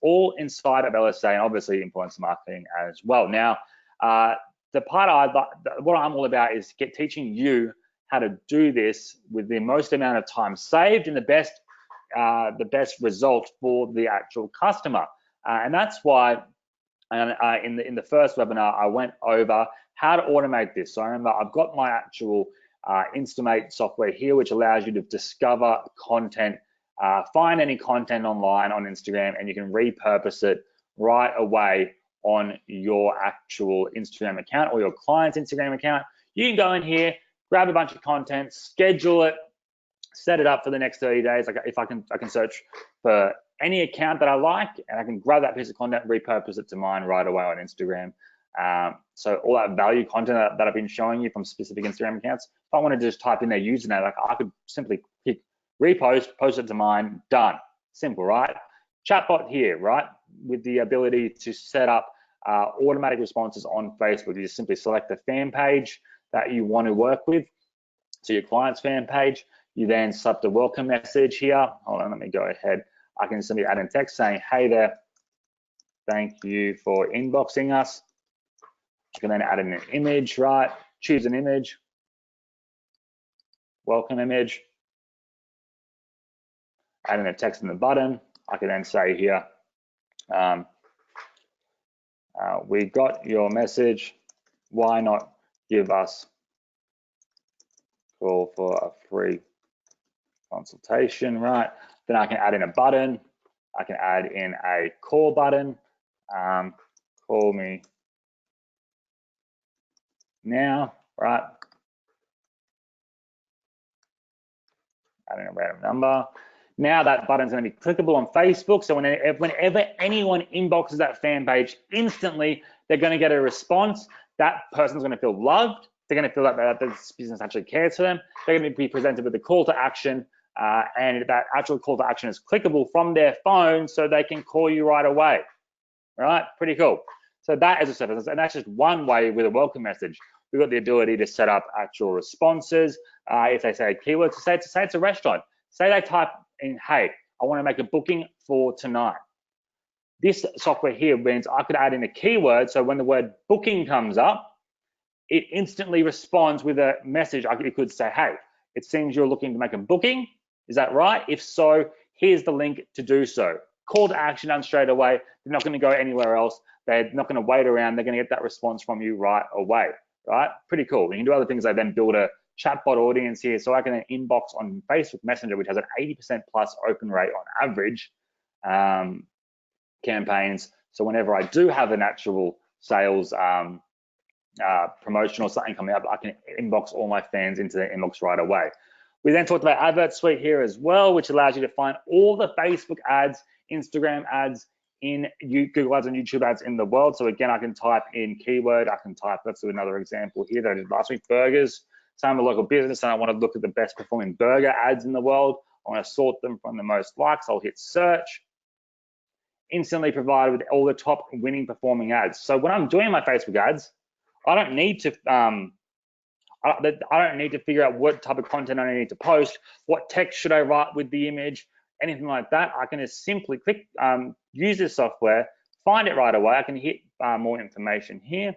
all inside of LSA and obviously influencer marketing as well. Now, the part what I'm all about is teaching you how to do this with the most amount of time saved and the best result for the actual customer. And that's why in the first webinar, I went over how to automate this. So I remember I've got my actual Instamate software here, which allows you to discover content, find any content online on Instagram, and you can repurpose it right away on your actual Instagram account or your client's Instagram account. You can go in here, grab a bunch of content, schedule it, set it up for the next 30 days. Like if I can search for any account that I like, and I can grab that piece of content, repurpose it to mine right away on Instagram. So all that value content that I've been showing you from specific Instagram accounts, if I wanted to just type in their username, like I could simply click repost, post it to mine, done. Simple, right? Chatbot here, right? With the ability to set up automatic responses on Facebook. You just simply select the fan page that you want to work with. So your client's fan page, you then select the welcome message here. Hold on, let me go ahead. I can simply add in text saying, hey there, thank you for inboxing us. I can then add in an image, right? Choose an image, welcome image, add in a text in the button. I can then say here, we got your message. Why not give us a call for a free consultation, right? Then I can add in a button. I can add in a call button. Call me now, right? Add in a random number. Now that button's going to be clickable on Facebook. So whenever anyone inboxes that fan page, instantly they're going to get a response. That person's going to feel loved. They're going to feel that this business actually cares for them. They're going to be presented with a call to action, and that actual call to action is clickable from their phone, so they can call you right away. Right? Pretty cool. So that is a service, and that's just one way with a welcome message. We've got the ability to set up actual responses. If they say a keyword, say it's a restaurant. Say they type in, hey, I want to make a booking for tonight. This software here means I could add in a keyword, so when the word booking comes up, it instantly responds with a message. It could say, hey, it seems you're looking to make a booking. Is that right? If so, here's the link to do so. Call to action done straight away. They're not going to go anywhere else. They're not going to wait around. They're going to get that response from you right away, right? Pretty cool. You can do other things like then build a chatbot audience here, so I can then inbox on Facebook Messenger, which has an 80% plus open rate on average campaigns. So whenever I do have an actual sales promotion or something coming up, I can inbox all my fans into their inbox right away. We then talked about Advert Suite here as well, which allows you to find all the Facebook ads, Instagram ads, in Google Ads and YouTube ads in the world. So again, I can type in keyword, I can type, let's do another example here that I did last week, burgers. So I'm a local business and I want to look at the best performing burger ads in the world. I want to sort them from the most likes. I'll hit search. Instantly provided with all the top winning performing ads. So when I'm doing my Facebook ads, I don't need to figure out what type of content I need to post, what text should I write with the image, anything like that. I can just simply click, use this software, find it right away. I can hit more information here.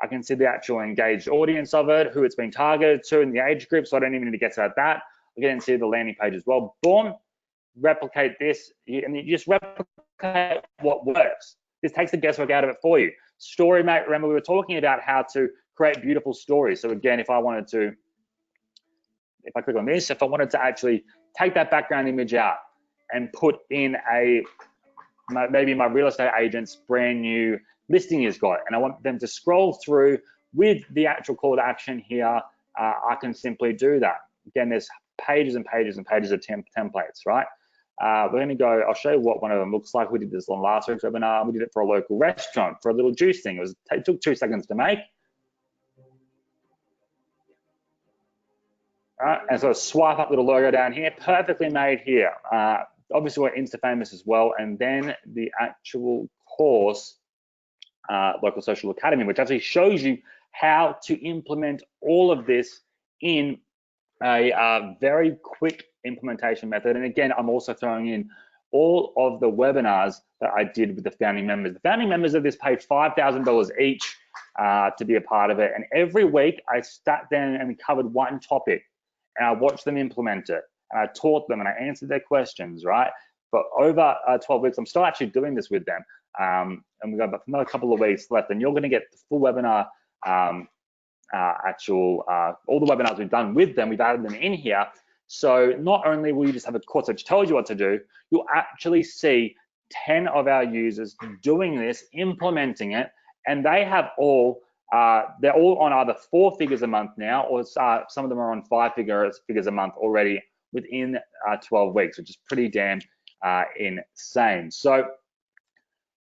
I can see the actual engaged audience of it, who it's been targeted to, and the age group, so I don't even need to get to that. I can see the landing page as well. Boom, replicate this, and you just replicate what works. This takes the guesswork out of it for you. StoryMate, remember we were talking about how to create beautiful stories. So again, if I click on this, if I wanted to actually take that background image out and put in maybe my real estate agent's brand new listing he's got, and I want them to scroll through with the actual call to action here, I can simply do that. Again, there's pages and pages and pages of templates, right? We're going to go, I'll show you what one of them looks like. We did this on last week's webinar. We did it for a local restaurant for a little juice thing. It took 2 seconds to make. All right, and so swipe up little logo down here, perfectly made here. Obviously, we're Insta-famous as well. And then the actual course, Local Social Academy, which actually shows you how to implement all of this in a very quick implementation method. And again, I'm also throwing in all of the webinars that I did with the founding members. The founding members of this paid $5,000 each to be a part of it. And every week I sat down and we covered one topic, and I watched them implement it, and I taught them and I answered their questions, right? But over 12 weeks, I'm still actually doing this with them. And we've got another couple of weeks left, and you're gonna get the full webinar, all the webinars we've done with them, we've added them in here. So not only will you just have a course which tells you what to do, you'll actually see 10 of our users doing this, implementing it, and they have they're all on either 4 figures a month now, or some of them are on 5 figures a month already within 12 weeks, which is pretty damn insane. So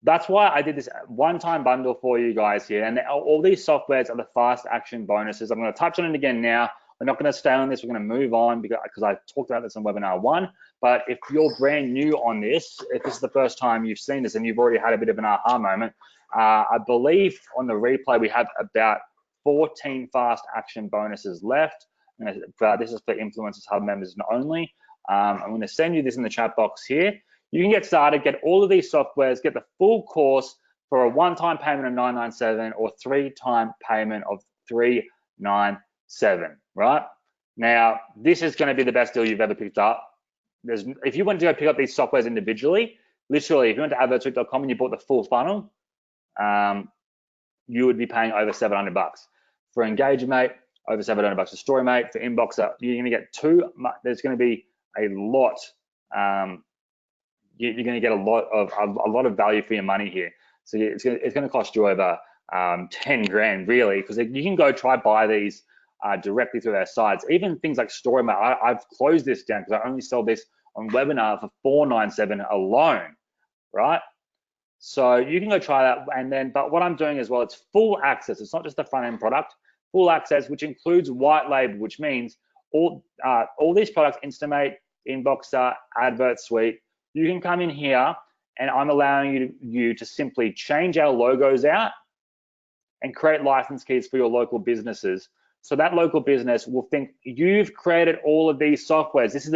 That's why I did this one-time bundle for you guys here. And all these softwares are the fast action bonuses. I'm going to touch on it again now. We're not going to stay on this. We're going to move on because I talked about this on webinar 1. But if you're brand new on this, if this is the first time you've seen this and you've already had a bit of an aha moment, I believe on the replay we have about 14 fast action bonuses left. This is for Influencers Hub members only. I'm going to send you this in the chat box here. You can get started, get all of these softwares, get the full course for a one-time payment of $997 or three-time payment of $397, right? Now, this is going to be the best deal you've ever picked up. If you went to go pick up these softwares individually, literally, if you went to advertsuite.com and you bought the full funnel, you would be paying over $700. For Engagemate, over $700. For StoryMate, for Inboxer, you're going to get there's going to be a lot. You're going to get a lot of value for your money here. So it's going to cost you over 10 grand really, because you can go buy these directly through their sites. Even things like StoryMate, I've closed this down because I only sell this on webinar for $497 alone, right? So you can go try that, but what I'm doing as well, it's full access. It's not just the front end product, full access, which includes white label, which means all these products, Instamate, Inboxer, AdvertSuite. You can come in here and I'm allowing you to simply change our logos out and create license keys for your local businesses. So that local business will think you've created all of these softwares. This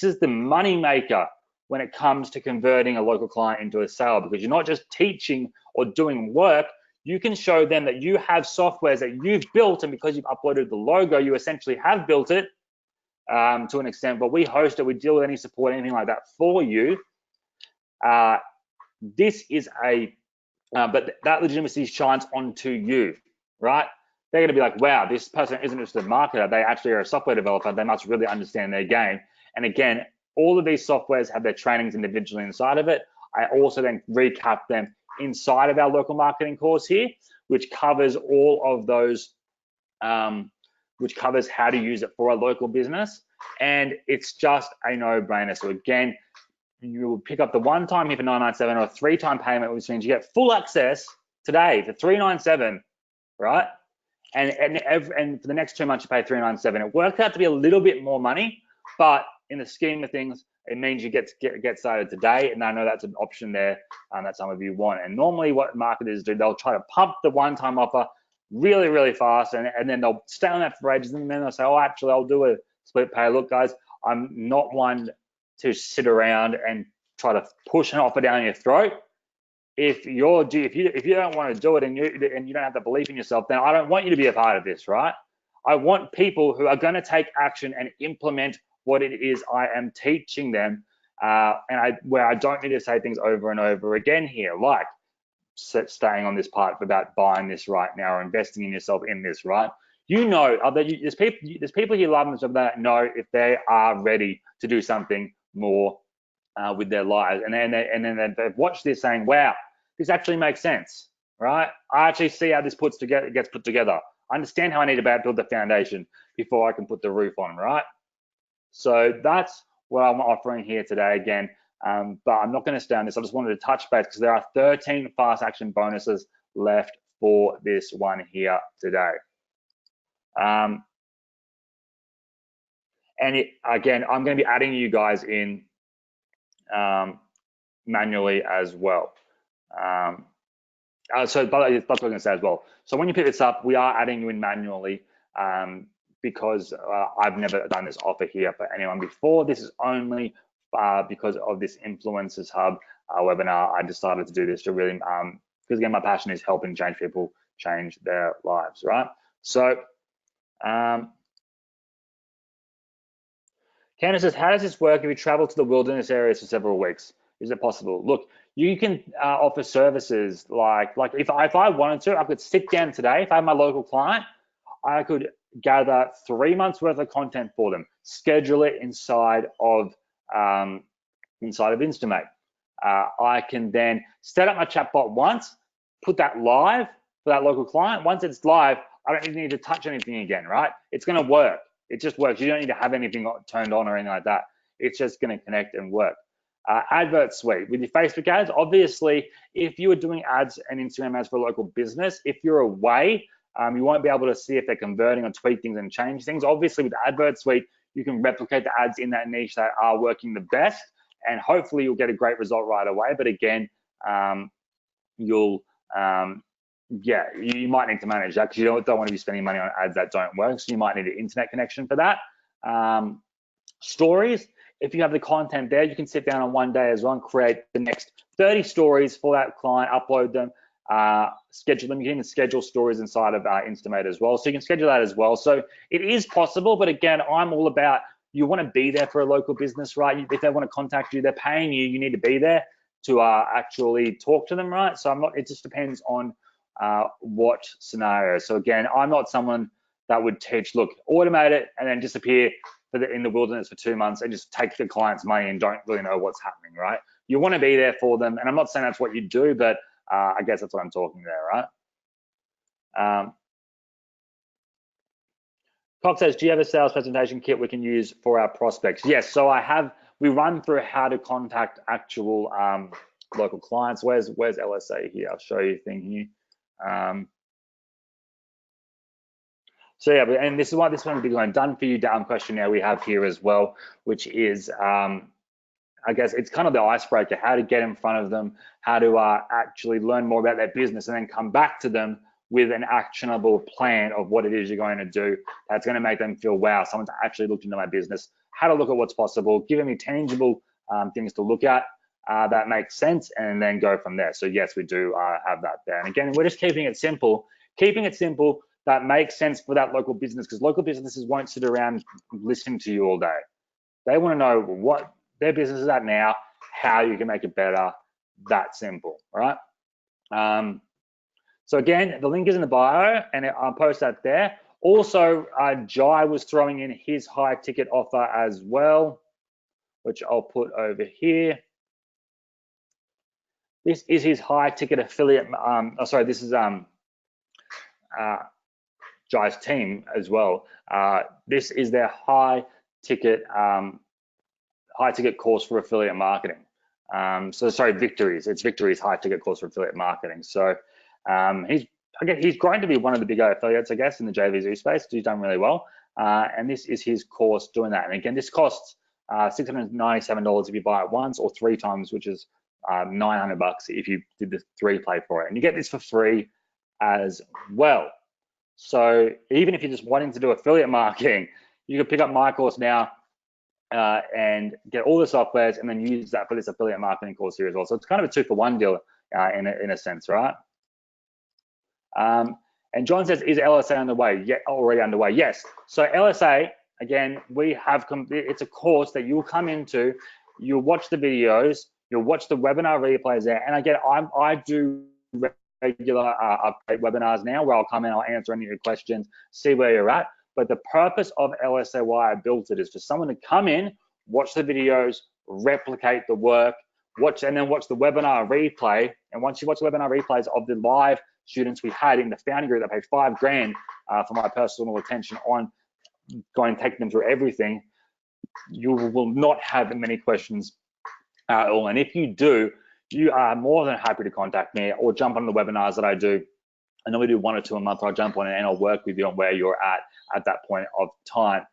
is the money maker when it comes to converting a local client into a sale, because you're not just teaching or doing work. You can show them that you have softwares that you've built, and because you've uploaded the logo, you essentially have built it to an extent, but we host it, we deal with any support, anything like that for you. This is but that legitimacy shines onto you, right? They're gonna be like, wow, this person isn't just a marketer, they actually are a software developer, they must really understand their game. And again, all of these softwares have their trainings individually inside of it. I also then recap them inside of our local marketing course here, which covers all of those, which covers how to use it for a local business. And it's just a no-brainer. So again, you will pick up the one-time here for $997 or a three-time payment, which means you get full access today for $397, right? And for the next 2 months, you pay $397. It works out to be a little bit more money, but in the scheme of things, it means you get started today. And I know that's an option there that some of you want. And normally what marketers do, they'll try to pump the one-time offer really, really fast, and then they'll stay on that for ages, and then they'll say, oh, actually, I'll do a split pay. Look, guys, I'm not one to sit around and try to push an offer down your throat. If you don't want to do it and you don't have the belief in yourself, then I don't want you to be a part of this, right? I want people who are going to take action and implement what it is I am teaching them, where I don't need to say things over and over again here, like staying on this part about buying this right now or investing in yourself in this, right? You know, there's people here loving this that know if they are ready to do something more with their lives, and then they've watched this saying, wow, this actually makes sense, right? I actually see how this gets put together. I understand how I need to build the foundation before I can put the roof on, right? So that's what I'm offering here today again. But I'm not going to stay on this. I just wanted to touch base because there are 13 fast action bonuses left for this one here today. And again, I'm going to be adding you guys in manually as well. So that's what I'm going to say as well. So when you pick this up, we are adding you in manually because I've never done this offer here for anyone before. This is only because of this Influencers Hub webinar. I decided to do this to really, because again, my passion is helping people change their lives, right? So, Candace says, how does this work if you travel to the wilderness areas for several weeks? Is it possible? Look, you can offer services like if I wanted to, I could sit down today. If I have my local client, I could gather 3 months worth of content for them, schedule it inside of Instamate. I can then set up my chatbot once, put that live for that local client. Once it's live, I don't even need to touch anything again, right? It's going to work. It just works. You don't need to have anything turned on or anything like that. It's just going to connect and work. Advert suite with your Facebook ads. Obviously, if you are doing ads and Instagram ads for a local business, if you're away, you won't be able to see if they're converting or tweak things and change things. Obviously, with Advert suite, you can replicate the ads in that niche that are working the best, and hopefully you'll get a great result right away. But again, you might need to manage that because you don't want to be spending money on ads that don't work. So you might need an internet connection for that. Stories, if you have the content there, you can sit down on one day as well and create the next 30 stories for that client, upload them, schedule them. You can even schedule stories inside of Instamate as well. So you can schedule that as well. So it is possible, but again, I'm all about, you want to be there for a local business, right? If they want to contact you, they're paying you, you need to be there to actually talk to them, right? So it just depends on what scenario. So again, I'm not someone that would teach, look, automate it and then disappear in the wilderness for 2 months and just take the client's money and don't really know what's happening, right? You want to be there for them. And I'm not saying that's what you do, but I guess that's what I'm talking there, right? Cox says, do you have a sales presentation kit we can use for our prospects? Yes, so we run through how to contact actual local clients. Where's LSA here? I'll show you a thing here. So yeah, and this is why this one's big one. Done for you down questionnaire we have here as well, which is, I guess it's kind of the icebreaker, how to get in front of them, how to actually learn more about their business and then come back to them with an actionable plan of what it is you're going to do that's going to make them feel, wow, someone's actually looked into my business, how to look at what's possible, giving me tangible things to look at that makes sense, and then go from there. So yes, we do have that there. And again, we're just keeping it simple that makes sense for that local business, because local businesses won't sit around listening to you all day. They want to know what their business is at now, how you can make it better. That simple, right? So again, the link is in the bio, and I'll post that there. Also, Jai was throwing in his high ticket offer as well, which I'll put over here. This is his high ticket affiliate. This is Jai's team as well. This is their high ticket course for affiliate marketing. Victories. It's Victories high ticket course for affiliate marketing. So he's going to be one of the bigger affiliates, I guess, in the JVZoo space. He's done really well, and this is his course doing that. And again, this costs $697 if you buy it once, or 3 times, which is $900 if you did the 3 play for it. And you get this for free as well. So even if you're just wanting to do affiliate marketing, you can pick up my course now and get all the softwares and then use that for this affiliate marketing course here as well. So it's kind of a 2-for-1 deal in a sense, right? And John says, is LSA underway? Yeah, already underway. Yes. So LSA, again, it's a course that you'll come into, you'll watch the videos, you'll watch the webinar replays there. And again, I do regular update webinars now where I'll come in, I'll answer any of your questions, see where you're at. But the purpose of LSA, why I built it, is for someone to come in, watch the videos, replicate the work, and then watch the webinar replay. And once you watch the webinar replays of the live students we had in the founding group that paid $5,000 for my personal attention on going and taking them through everything, you will not have many questions at all. And if you do, you are more than happy to contact me or jump on the webinars that I do. I normally do 1 or 2 a month. I'll jump on it and I'll work with you on where you're at that point of time.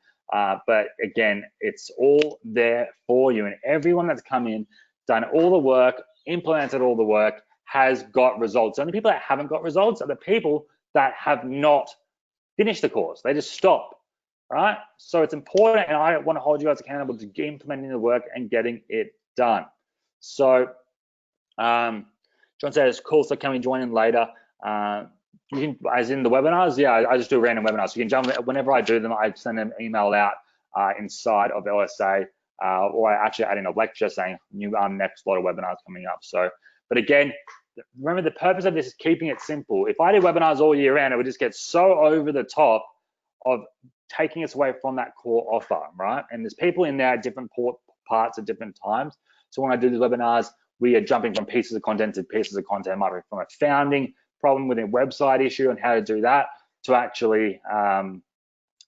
But again, it's all there for you. And everyone that's come in, done all the work, implemented all the work, has got results. The only people that haven't got results are the people that have not finished the course. They just stop, right? So it's important, and I want to hold you guys accountable to implementing the work and getting it done. So John says, cool, so can we join in later? You can, as in the webinars, yeah, I just do random webinars. So you can jump, whenever I do them, I send an email out inside of LSA, or I actually add in a lecture saying new next lot of webinars coming up. So, but again, remember the purpose of this is keeping it simple. If I did webinars all year round, it would just get so over the top of taking us away from that core offer, right? And there's people in there at different parts at different times. So when I do these webinars, we are jumping from pieces of content to pieces of content. It might be from a founding problem with a website issue and how to do that, to actually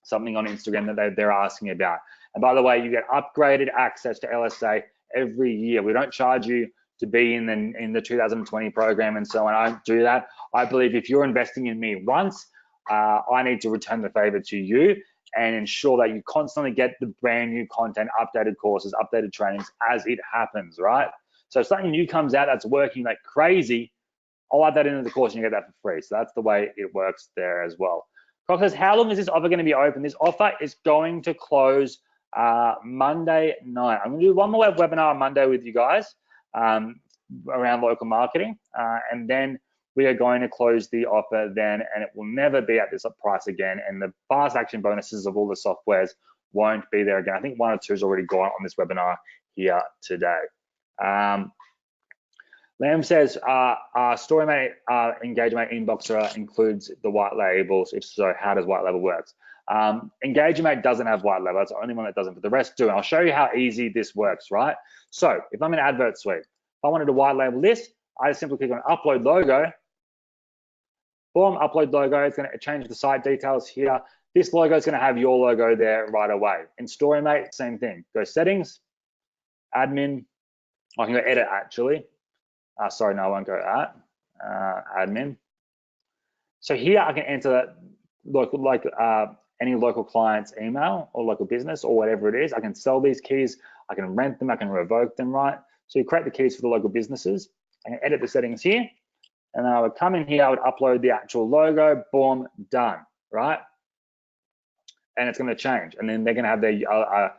something on Instagram that they're asking about. And by the way, you get upgraded access to LSA every year. We don't charge you to be in the 2020 program and so on. I don't do that. I believe if you're investing in me once, I need to return the favor to you and ensure that you constantly get the brand new content, updated courses, updated trainings as it happens, right? So if something new comes out that's working like crazy, I'll add that into the course and you get that for free. So that's the way it works there as well. Croc says, how long is this offer going to be open? This offer is going to close Monday night. I'm going to do one more webinar on Monday with you guys around local marketing. And then we are going to close the offer then, and it will never be at this price again. And the fast action bonuses of all the softwares won't be there again. I think 1 or 2 is already gone on this webinar here today. Lamb says, StoryMate Engagement Inboxer includes the white labels. If so, how does white label work? Engagement doesn't have white label. That's the only one that doesn't, but the rest do. And I'll show you how easy this works, right? So if I'm in Advert Suite, if I wanted to white label this, I just simply click on Upload Logo. Boom, Upload Logo. It's going to change the site details here. This logo is going to have your logo there right away. In StoryMate, same thing. Go Settings, Admin. I can go Edit actually. Sorry, no, I won't go at admin. So here I can enter any local client's email or local business or whatever it is. I can sell these keys. I can rent them. I can revoke them, right? So you create the keys for the local businesses. I can edit the settings here. And then I would come in here. I would upload the actual logo. Boom, done, right? And it's going to change. And then they're going to have their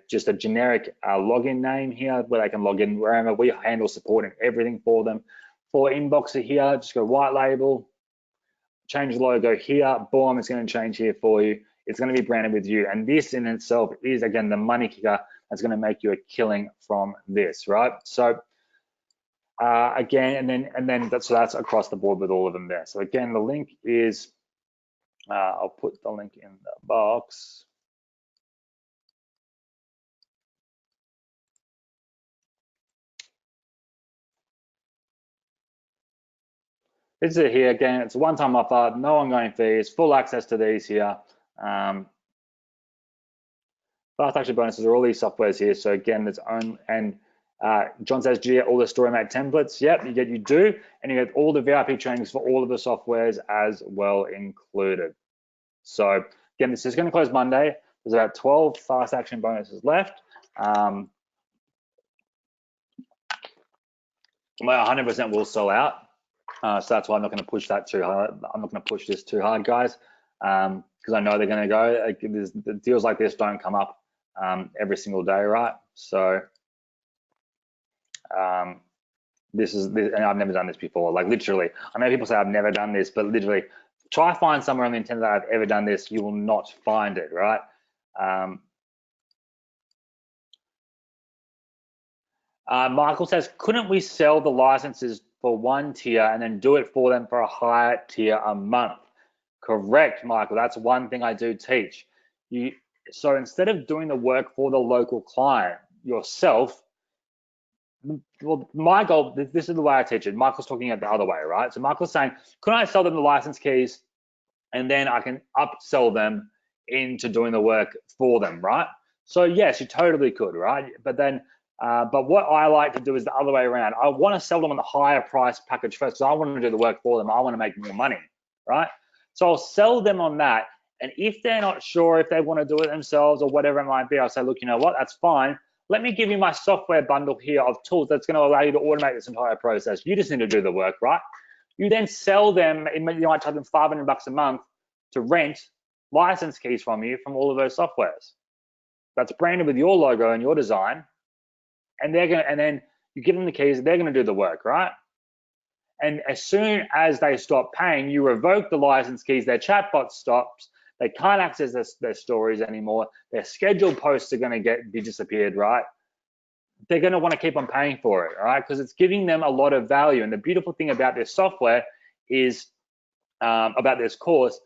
just a generic login name here where they can log in wherever. We handle support and everything for them. For Inboxer here, just go white label, change the logo here, boom, it's going to change here for you. It's going to be branded with you. And this in itself is, again, the money kicker that's going to make you a killing from this, right? So again, and then that's across the board with all of them there. So again, the link is, I'll put the link in the box. This is it here again. It's a one-time offer, no ongoing fees, full access to these here. Fast action bonuses are all these softwares here. So again, there's own, and John says, do you get all the StoryMate templates? Yep, you do, and you get all the VIP trainings for all of the softwares as well included. So again, this is going to close Monday. There's about 12 fast action bonuses left. Well, 100% will sell out. So that's why I'm not going to push that too hard. I'm not going to push this too hard, guys, because I know they're going to go. The deals like this don't come up every single day, right? So this is, and I've never done this before. Like literally, I know people say I've never done this, but literally, try find somewhere on the internet that I've ever done this. You will not find it, right? Michael says, couldn't we sell the licenses for one tier and then do it for them for a higher tier a month? Correct, Michael. That's one thing I do teach. So instead of doing the work for the local client yourself, well, my goal, this is the way I teach it. Michael's talking it the other way, right? So Michael's saying, couldn't I sell them the license keys and then I can upsell them into doing the work for them, right? So yes, you totally could, right? But then, but what I like to do is the other way around. I want to sell them on the higher price package first because I want to do the work for them. I want to make more money, right? So I'll sell them on that. And if they're not sure if they want to do it themselves or whatever it might be, I'll say, look, you know what, that's fine. Let me give you my software bundle here of tools that's going to allow you to automate this entire process. You just need to do the work, right? You then sell them, you might charge them $500 a month to rent license keys from you from all of those softwares. That's branded with your logo and your design. And they're going to, and then you give them the keys, they're going to do the work, right? And as soon as they stop paying, you revoke the license keys, their chatbot stops, they can't access their stories anymore, their scheduled posts are going to be disappeared, right? They're going to want to keep on paying for it, all right? Because it's giving them a lot of value. And the beautiful thing about this software is, about this course,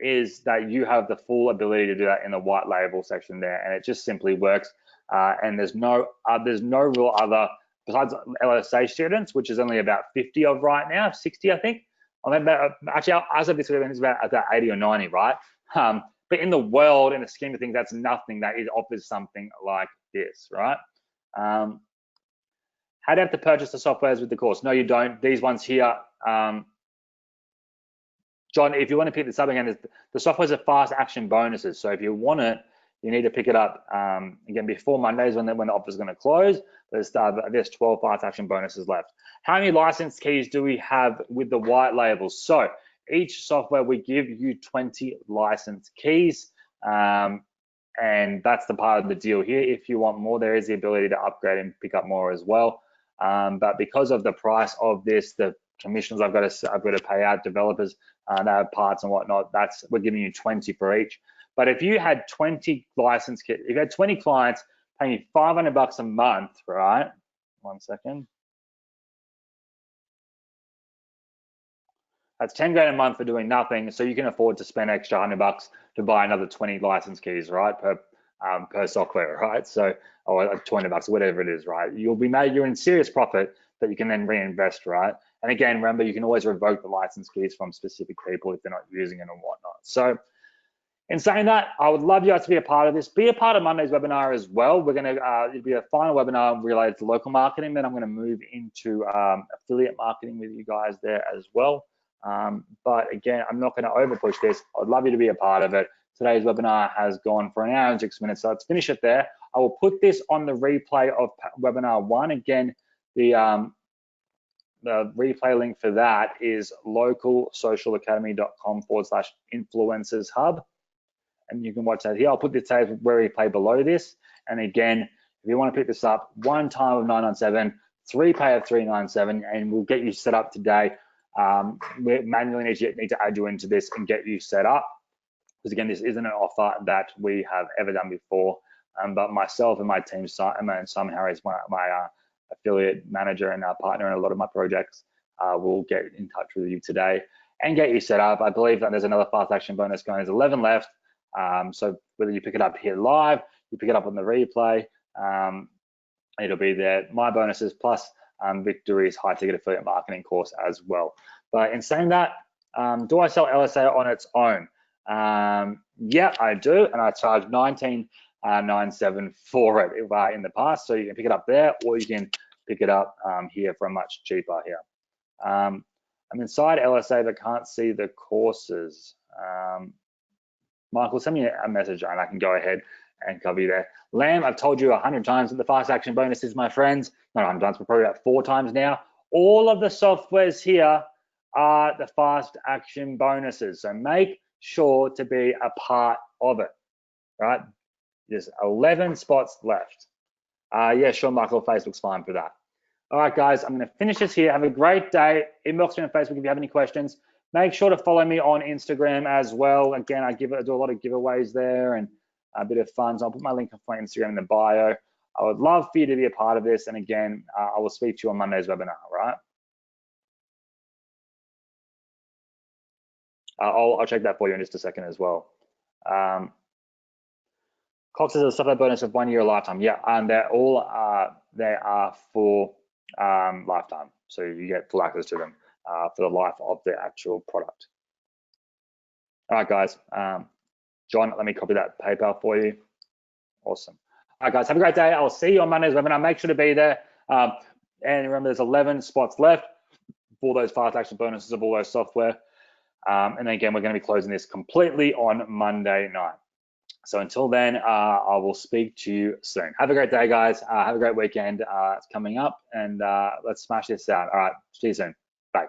is that you have the full ability to do that in the white label section there, and it just simply works. And there's no real other, besides LSA students, which is only about 50 of right now, 60 I think. Actually, as of this event, it's about 80 or 90, right? But in the world, in the scheme of things, that's nothing that it offers something like this, right? How do you have to purchase the softwares with the course? No, you don't. These ones here, John, if you want to pick this up again, the softwares are fast action bonuses. So if you want it, you need to pick it up again before Mondays when the offer is going to close. There's 12 fast action bonuses left. How many license keys do we have with the white labels? So each software we give you 20 license keys, and that's the part of the deal here. If you want more, there is the ability to upgrade and pick up more as well. But because of the price of this, the commissions I've got to pay out developers, they have parts and whatnot. We're giving you 20 for each. But if you had 20 license kits, if you had 20 clients paying you $500 a month, right? 1 second. That's 10 grand a month for doing nothing. So you can afford to spend extra $100 to buy another 20 license keys, right? Per software, right? So, or $20, whatever it is, right? You're in serious profit that you can then reinvest, right? And again, remember, you can always revoke the license keys from specific people if they're not using it and whatnot. So in saying that, I would love you guys to be a part of this. Be a part of Monday's webinar as well. We're going to, it'll be a final webinar related to local marketing. Then I'm going to move into affiliate marketing with you guys there as well. But again, I'm not going to over push this. I'd love you to be a part of it. Today's webinar has gone for 1 hour and 6 minutes, so let's finish it there. I will put this on the replay of webinar 1. Again, the replay link for that is localsocialacademy.com/influencers hub. And you can watch that here. I'll put the today's replay below this. And again, if you want to pick this up, 1 time of $997, 3 pay of $397, and we'll get you set up today. We manually need to add you into this and get you set up. Because again, this isn't an offer that we have ever done before. But myself and my team, and Simon Harris, my affiliate manager and our partner in a lot of my projects, will get in touch with you today and get you set up. I believe that there's another fast action bonus going. There's 11 left. So whether you pick it up here live, you pick it up on the replay, it'll be there. My bonuses plus Victory's high ticket affiliate marketing course as well. But in saying that, do I sell LSA on its own? Yeah, I do, and I charge $19.97 for it in the past. So you can pick it up there, or you can pick it up here for much cheaper here. I'm inside LSA but can't see the courses. Michael, send me a message and I can go ahead and cover you there. Lamb, I've told you 100 times that the fast action bonuses, my friends, not 100 times, but probably about 4 times now. All of the softwares here are the fast action bonuses. So make sure to be a part of it, right? There's 11 spots left. Yeah, sure, Michael, Facebook's fine for that. All right, guys, I'm going to finish this here. Have a great day. Inbox me on Facebook if you have any questions. Make sure to follow me on Instagram as well. Again, I do a lot of giveaways there and a bit of fun. So I'll put my link for my Instagram in the bio. I would love for you to be a part of this. And again, I will speak to you on Monday's webinar, right? I'll check that for you in just a second as well. Cox has a software bonus of 1 year lifetime. Yeah, and they are for lifetime. So you get full access to them for the life of the actual product. All right, guys. John, let me copy that PayPal for you. Awesome. All right, guys, have a great day. I'll see you on Monday's webinar. Make sure to be there. And remember, there's 11 spots left for those fast action bonuses of all those software. And again, we're going to be closing this completely on Monday night. So until then, I will speak to you soon. Have a great day, guys. Have a great weekend. It's coming up, and let's smash this out. All right, see you soon. Bye.